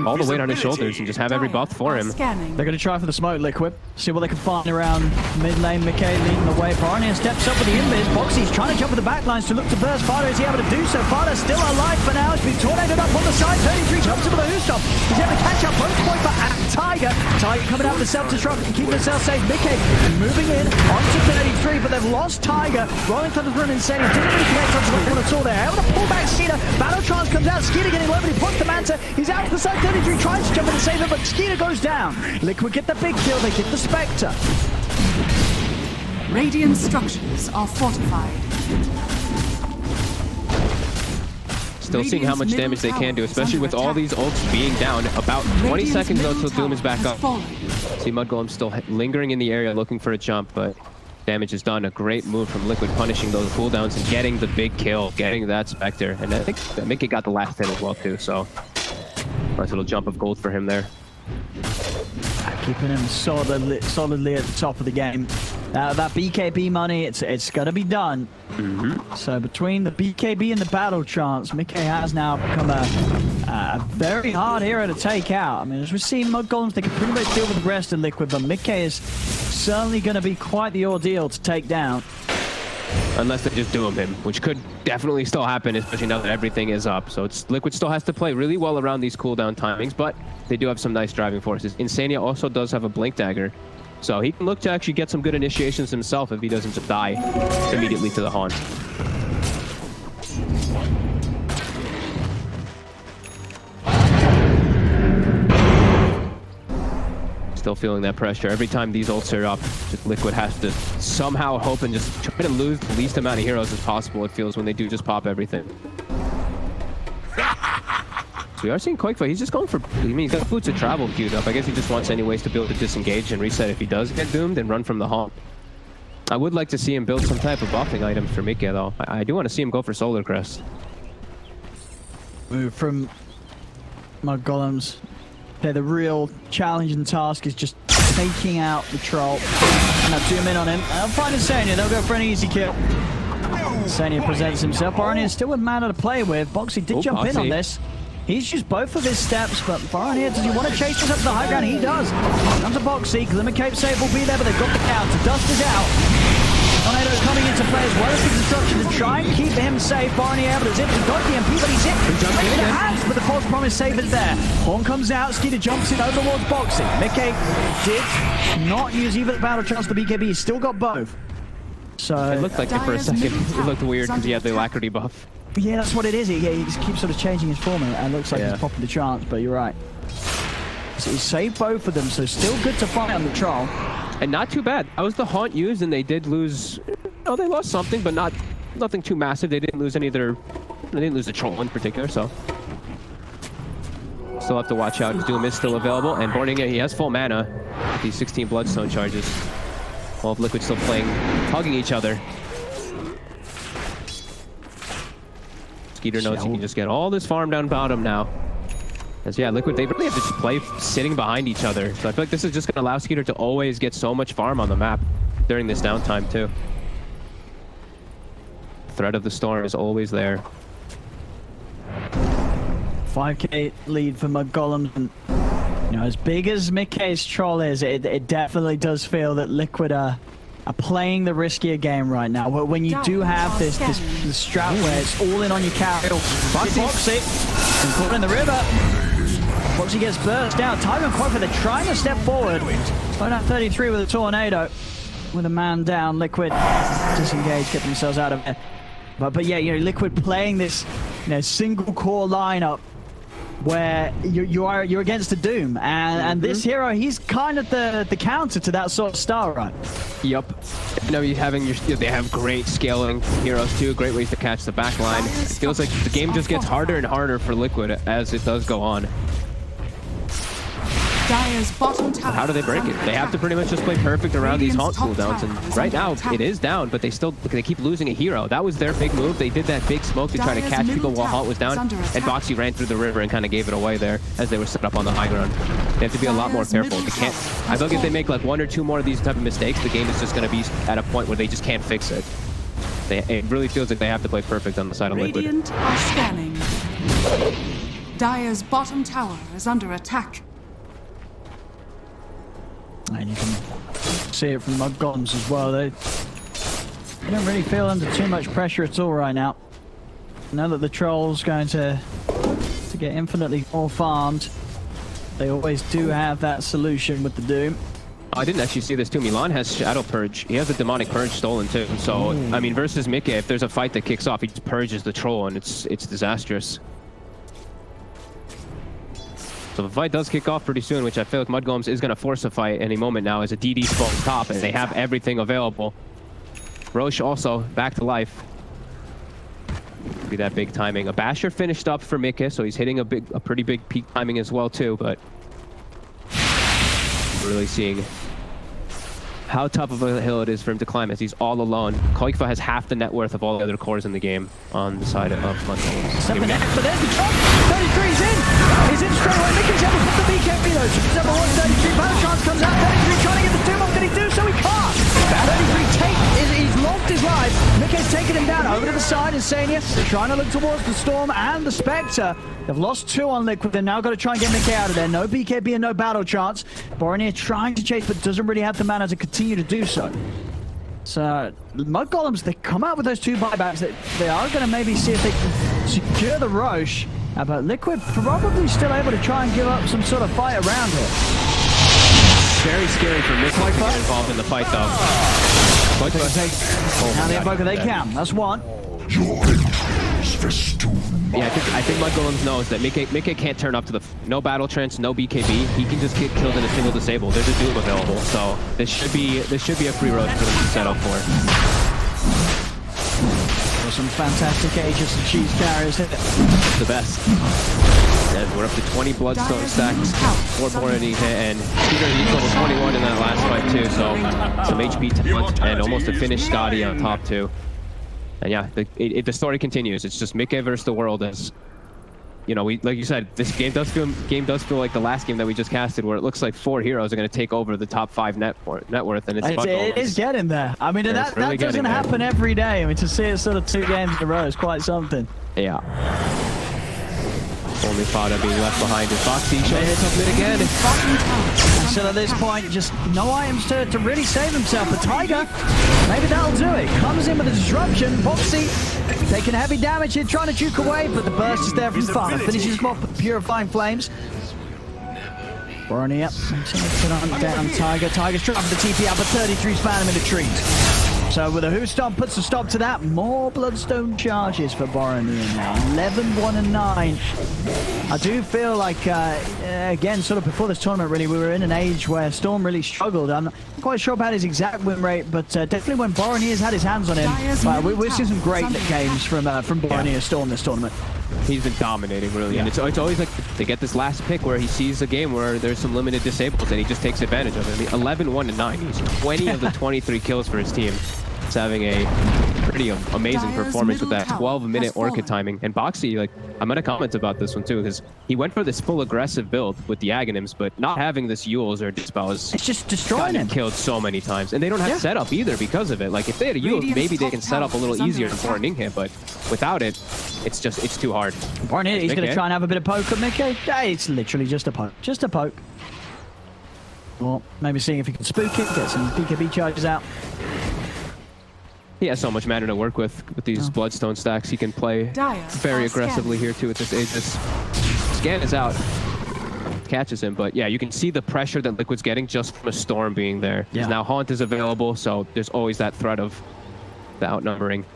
Speaker 7: all the weight on his shoulders and just have every buff for him.
Speaker 6: They're going to try for the smoke, Liquid. See what they can find around mid lane. Mickey leading the way. Pioneer steps up with the invis. Boxy's trying to jump with the backlines to look to burst. Fido is he able to do so? Fido's still alive for now. He's been tornadoed up on the side. 33 jumps into the Hoostop. He's able to catch up both Koifa and Tiger. Tiger coming out with the self-destruct and keeping himself safe. Mickey moving in onto 33, but they've lost Tiger. Rolling Thunder's run insane. He didn't really connect onto the one at all there. Able to pull back Skeeter. Battletrance comes out. Skeeter getting low, but he puts the Manta. He's out to the side. 33 tries to jump in and save him, but Skeeter goes down. Liquid get the big kill. They get the Spectre.
Speaker 4: Radiant structures are fortified.
Speaker 7: Still seeing how much damage they can do, especially with all these ults being down. About 20 seconds though till Doom is back up. See mudgolems still lingering in the area looking for a jump, but damage is done. A great move from Liquid, punishing those cooldowns and getting the big kill, getting that Spectre. And I think Mickey got the last hit as well too, so nice little jump of gold for him there.
Speaker 6: Keeping him solidly at the top of the game. That BKB money, it's going to be done. So between the BKB and the battle chance, Mickey has now become a very hard hero to take out. I mean, as we've seen, mudgolems, they can pretty much deal with the rest of Liquid, but Mickey is certainly going to be quite the ordeal to take down.
Speaker 7: Unless they just doom him, which could definitely still happen, especially now that everything is up. So Liquid still has to play really well around these cooldown timings, but they do have some nice driving forces. Insania also does have a Blink Dagger, so he can look to actually get some good initiations himself if he doesn't just die immediately to the Haunt. Still feeling that pressure. Every time these ults are up, just Liquid has to somehow hope and just try to lose the least amount of heroes as possible, it feels, when they do just pop everything. So we are seeing Quakefight. He's just going for... I mean, he's got Boots of Travel queued up. I guess he just wants any ways to be able to disengage and reset if he does get doomed and run from the Haunt. I would like to see him build some type of buffing item for Mickey, though. I do want to see him go for Solar Crest.
Speaker 6: Move from mudgolems. Okay, the real challenge and task is just taking out the troll. Now zoom in on him. They'll find Insania. They'll go for an easy kill. Insania presents himself. Baronier still with mana to play with. Boxy did jump in on this. He's used both of his steps, but Baronier, does he want to chase this up to the high ground? He does. Comes to Boxy. Glimmer Cape save will be there, but they've got the counter. Dust is out. Tornado coming into play as well as the destruction to try and keep him safe. Barney able to zip. He's got the MP, but he's hit. Straight in the hands, but the false promise save is there. Horn comes out. Skeeter jumps in over towards Boxy. Mickey did not use either the battle chance to BKB. He's still got both. So
Speaker 7: it looked like for a second it looked weird because he had the alacrity buff.
Speaker 6: Yeah, that's what it is. He just keeps sort of changing his form, and it looks like he's popping the chance. But you're right. So he saved both of them. So still good to fight on the troll.
Speaker 7: And not too bad. That was the Haunt used, and they did lose... Oh, they lost something, but nothing too massive. They didn't lose any of their... They didn't lose the Troll in particular, so... Still have to watch out. Doom is still available, and Borninga, he has full mana with these 16 Bloodstone charges. While Liquid still playing, hugging each other. Skeeter knows he can just get all this farm down bottom now. Because, yeah, Liquid, they really have to just play sitting behind each other. So I feel like this is just going to allow Skeeter to always get so much farm on the map during this downtime, too. Threat of the Storm is always there.
Speaker 6: 5k lead for mudgolems, and you know, as big as Mickey's troll is, it definitely does feel that Liquid are playing the riskier game right now. But when you do have this strat where it's all in on your carry, Boxy and caught in the river. Boxy gets burst out. Tiger and Quaker, they're trying to step forward. Slow down 33 with a tornado. With a man down, Liquid disengage, get themselves out of it. But yeah, you know, Liquid playing this, you know, single core lineup where you're against the Doom, and this hero, he's kind of the counter to that sort of style, right?
Speaker 7: Yep. You know, they have great scaling heroes too, great ways to catch the back line. It feels like the game just gets harder and harder for Liquid as it does go on. How do they break it? They have to pretty much just play perfect around these Haunt cooldowns, and right now it is down, but they keep losing a hero. That was their big move. They did that big smoke to try to catch people while Haunt was down, and Boxy ran through the river and kind of gave it away there as they were set up on the high ground. They have to be a lot more careful. They can't. I feel like if they make like one or two more of these type of mistakes, the game is just going to be at a point where they just can't fix it. It really feels like they have to play perfect on the side of Liquid.
Speaker 4: Radiant are scanning. Dire's bottom tower is under attack.
Speaker 6: And you can see it from mudgolems as well. They don't really feel under too much pressure at all right now. Now that the troll's going to get infinitely more farmed, they always do have that solution with the Doom.
Speaker 7: I didn't actually see this too. Milan has Shadow Purge. He has the Demonic Purge stolen too. So, I mean, versus Mickey, if there's a fight that kicks off, he just purges the troll, and it's disastrous. So the fight does kick off pretty soon, which I feel like mudgolems is going to force a fight any moment now as a DD spawns top, and they have everything available. Roche also back to life. be that big timing. A Basher finished up for Mikke, so he's hitting a pretty big peak timing as well too, but really seeing how tough of a hill it is for him to climb as he's all alone. Koikfa has half the net worth of all the other cores in the game on the side of mudgolems.
Speaker 6: Stepping in, but there's the drop. 33's in. He's in straight away. Mikke's able to put the BKB though. Number 133. Battle chance comes out. 33 trying to get the 2-1. Did he do so? He can't. 33 he's lost his life. Mikke's taking him down over to the side. Insania trying to look towards the Storm and the Spectre. They've lost 2 on Liquid. They've now got to try and get Mikke out of there. No BKB and no battle chance. Boromir trying to chase, but doesn't really have the mana to continue to do so. So, mudgolems, they come out with those 2 buybacks. They are going to maybe see if they can secure the Roche. But Liquid probably still able to try and give up some sort of fight around here.
Speaker 7: Very scary for Mikke to get involved in the fight though.
Speaker 6: Now the Invoker, they can. That's one.
Speaker 7: Yeah, I think mudgolems knows that Mikke can't turn up to the no battle trance, no BKB. He can just get killed in a single disable. There's a doom available, so this should be a free road for them to set up for.
Speaker 6: Some fantastic Aegis and cheese carriers here.
Speaker 7: The best. And we're up to 20 bloodstone stacks, 4 Borani hit, and Peter he's level 21 in that last fight too, so some HP talent and almost a finished Scotty on top too. And yeah, the story continues. It's just Mikke versus the world. As you know, like you said, this game does feel like the last game that we just casted, where it looks like 4 heroes are going to take over the top 5 net worth, and
Speaker 6: it is getting there. I mean, that
Speaker 7: really
Speaker 6: doesn't happen every day. I mean, to see it sort of 2 games in a row is quite something.
Speaker 7: Yeah. Only Fada being left behind is Foxy. Showing his up mid again.
Speaker 6: And still at this point, just no items to really save himself. But Tiger, maybe that'll do it. Comes in with a disruption. Boxy taking heavy damage here, trying to juke away, but the burst is there from Fada. Finishes him off with purifying flames. Borony up. Down Tiger. Tiger's trying for the TP out, but 33's found him in the trees. So with a Who Stomp puts a stop to that. More Bloodstone charges for Boromir now. 11, 1, and 9. I do feel like, again, sort of before this tournament, really, we were in an age where Storm really struggled. I'm not quite sure about his exact win rate, but definitely when Boromir's had his hands on him, we've seen some great games from Boromir Storm this tournament.
Speaker 7: He's been dominating, really, and it's always like they get this last pick where he sees a game where there's some limited disables and he just takes advantage of it. I mean, 11, 1, and 9. He's 20 of the 23 kills for his team. He's having a pretty amazing performance with that 12-minute Orchid timing. And Boxy, like, I'm going to comment about this one too, because he went for this full aggressive build with the Aghanims, but not having this Yules or Dispel is
Speaker 6: it's just destroying him.
Speaker 7: Killed so many times, and they don't have setup either because of it. Like, if they had a Yules, maybe they can set up a little easier for an Inghit, but without it, it's too hard.
Speaker 6: Boromir, he's going to try and have a bit of poke at Mikke. It's literally just a poke. Just a poke. Well, maybe seeing if he can spook it, get some BKB charges out.
Speaker 7: He has so much mana to work with these Bloodstone stacks. He can play very aggressively here too with this Aegis. Scan is out. Catches him, but yeah, you can see the pressure that Liquid's getting just from a Storm being there. Yeah. Now Haunt is available, so there's always that threat of the outnumbering.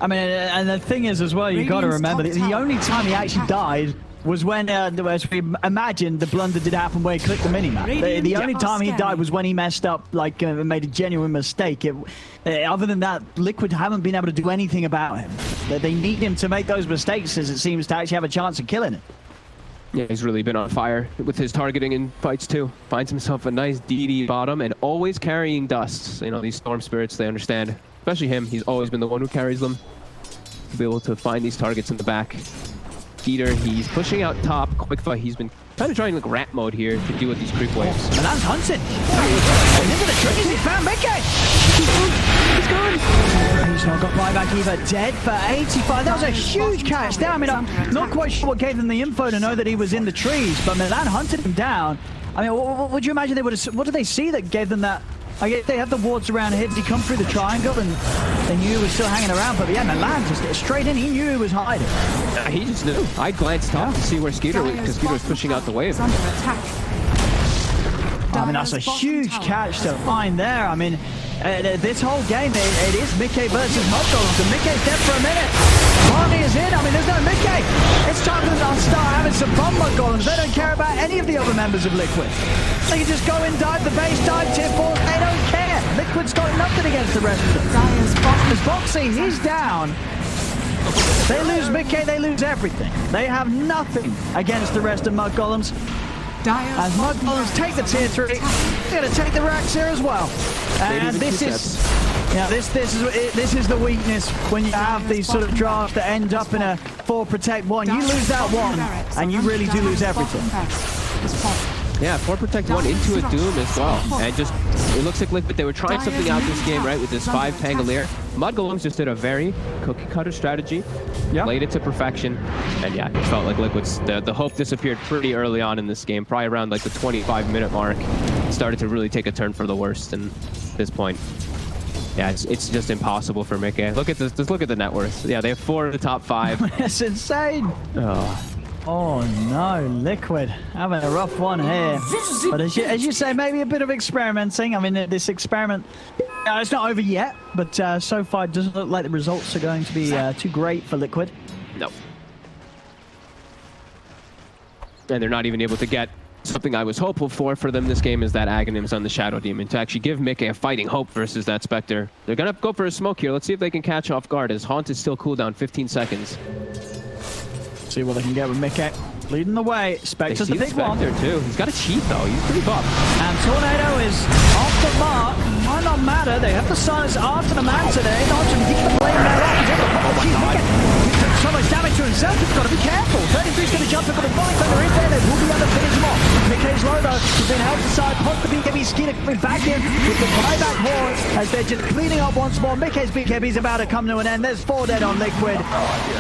Speaker 6: I mean, and the thing is as well, you got to remember, the only time he actually died was when, as we imagined, the blunder did happen where he clicked the minimap. The only time he died was when he messed up, like, made a genuine mistake. Other than that, Liquid haven't been able to do anything about him. They need him to make those mistakes, as it seems, to actually have a chance of killing him.
Speaker 7: Yeah, he's really been on fire with his targeting in fights too. Finds himself a nice DD bottom and always carrying dusts. You know, these Storm Spirits, they understand. Especially him, he's always been the one who carries them. To be able to find these targets in the back. Peter, he's pushing out top. Quickfire, he's been kind of trying like rat mode here to deal with these creep waves.
Speaker 6: And that's Hunted. Into the trees, he found Mikke. He's gone. He's not got buyback either. Dead for 85. That was a huge catch down. I mean, I'm not quite sure what gave them the info to know that he was in the trees, but Milan hunted him down. I mean, what would you imagine they would have? What did they see that gave them that? I guess they have the wards around here. Did he come through the triangle and they knew he was still hanging around? But yeah, Milan just straight in. He knew he was hiding.
Speaker 7: He just knew. I glanced up to see where Skeeter was, because Skeeter was pushing out the wave.
Speaker 6: I mean, that's a huge catch to find there. I mean, this whole game, it is Mikke versus mudgolems, and Mikke's dead for a minute. Barney is in. I mean, there's no Mikke. It's time for them to start having some fun, mudgolems. They don't care about any of the other members of Liquid. They can just go and dive the base, dive tier 4. They don't care. Liquid's got nothing against the rest of them. As Boxy, he's down. They lose Mickey, they lose everything. They have nothing against the rest of mudgolems. As mudgolems take the tier 3, they're going to take the racks here as well. And this is the weakness when you have these sort of drafts that end up in a 4 protect 1. You lose that one, and you really do lose everything.
Speaker 7: Yeah, 4 protect 1 into a Doom as well. And just, it looks like Liquid, they were trying something out this game, right, with this 5 Pangolier. mudgolems just did a very cookie cutter strategy, played it to perfection, and yeah, it felt like Liquid's, the hope disappeared pretty early on in this game, probably around like the 25-minute mark. It started to really take a turn for the worst, and at this point, yeah, it's just impossible for Mickey. Look at this, just look at the net worth. Yeah, they have 4 of the top 5.
Speaker 6: That's insane.
Speaker 7: Oh.
Speaker 6: Oh no, Liquid having a rough one here. But as you say, maybe a bit of experimenting. I mean, this experiment, it's not over yet, but so far it doesn't look like the results are going to be too great for Liquid.
Speaker 7: No. And they're not even able to get something I was hopeful for them this game, is that Aghanims on the Shadow Demon to actually give Mickey a fighting hope versus that Spectre. They're going to go for a smoke here. Let's see if they can catch off guard as Haunt is still cooldown 15 seconds.
Speaker 6: See what they can get with Mickey. Leading the way. Spectre's the big one.
Speaker 7: Spectre too. He's got a cheat though. He's pretty buff.
Speaker 6: And Tornado is off the mark. Might not matter. They have the silence after the man today. Notch and keep the blame there up. He's able to pop Mickey took so much damage to himself. He's got to be careful. 33's going to jump in for the fight. Thunder is there. They will be able to finish him off. Mickey's low though. He's been held aside. Post the BKB Skeeter coming back in with the buyback horn as they're just cleaning up once more. Mickey's BKB's about to come to an end. There's 4 dead on Liquid.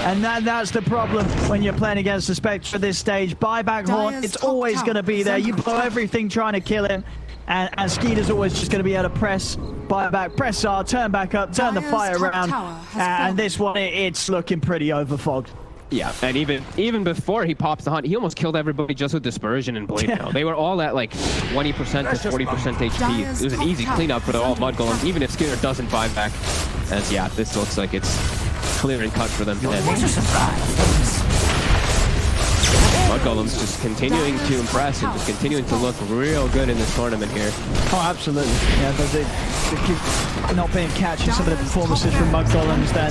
Speaker 6: And that's the problem when you're playing against the Spectre at this stage. Buyback horn, it's always going to be there. You blow everything trying to kill him. And Skeeter's always just going to be able to press buyback, press R, turn back up, turn the fire around. And this one, it's looking pretty overfogged.
Speaker 7: Yeah, and even before he pops the Hunt, he almost killed everybody just with Dispersion and Blade. They were all at like 20% to 40% HP. It was an easy cleanup for the all mudgolems, even if Skeeter doesn't buy back. As yeah, this looks like it's clear and cut for them. mudgolems just continuing to impress and just continuing to look real good in this tournament here.
Speaker 6: Oh, absolutely. Yeah, they keep not being catching some of the performances from mudgolems. Then,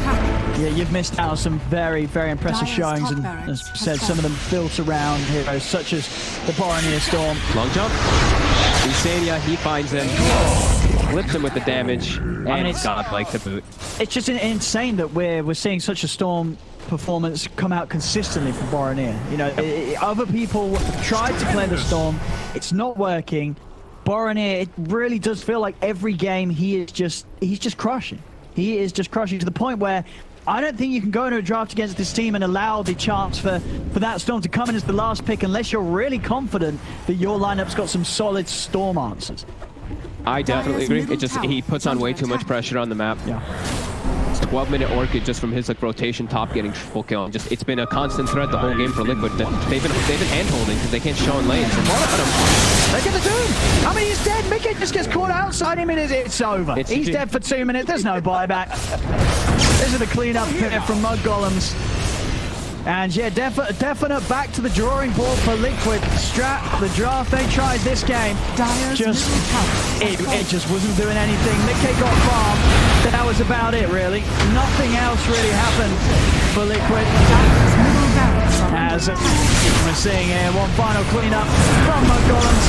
Speaker 6: yeah, you've missed out on some very, very impressive showings, and as I said, some of them built around heroes such as the Boromir Storm.
Speaker 7: Long jump. Insania, he finds him, flips him with the damage, and it's godlike to boot.
Speaker 6: It's just insane that we're seeing such a Storm performance come out consistently from Boromir. You know, other people tried to play the Storm, it's not working. Boromir, it really does feel like every game he's just crushing. He is just crushing to the point where I don't think you can go into a draft against this team and allow the chance for that Storm to come in as the last pick unless you're really confident that your lineup's got some solid Storm answers.
Speaker 7: I definitely agree. It just, he puts on way too much pressure on the map.
Speaker 6: Yeah.
Speaker 7: 12-minute Orchid just from his like rotation top getting triple kill. And just, it's been a constant threat the whole game for Liquid. They've been hand-holding because they can't show in lanes. And one of them,
Speaker 6: look at the Doom! I mean, he's dead. Mickey just gets caught outside him and it's over. He's dead for 2 minutes. There's no buyback. This is the cleanup here from mudgolems. And yeah, definite back to the drawing board for Liquid. Strat, the draft they tried this game, it just wasn't doing anything. Mickey got farmed. That was about it, really. Nothing else really happened for Liquid. As we're seeing here, one final cleanup from mudgolems.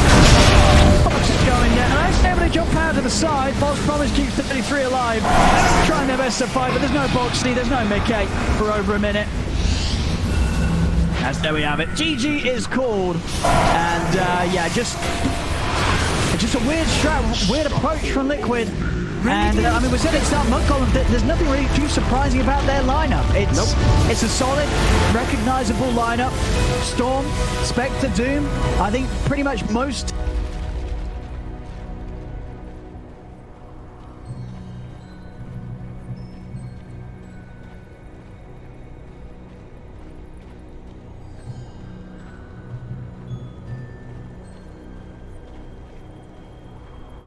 Speaker 6: Fox is going down. Nice able to jump out to the side. False Promise keeps 33 alive. Trying their best to fight, but there's no Boxley, there's no Mickey for over a minute. As there we have it. GG is called. And yeah, just a weird strat, weird approach from Liquid. And I mean, we said it's not mudgolems. There's nothing really too surprising about their lineup. It's a solid, recognizable lineup. Storm, Spectre, Doom. I think pretty much most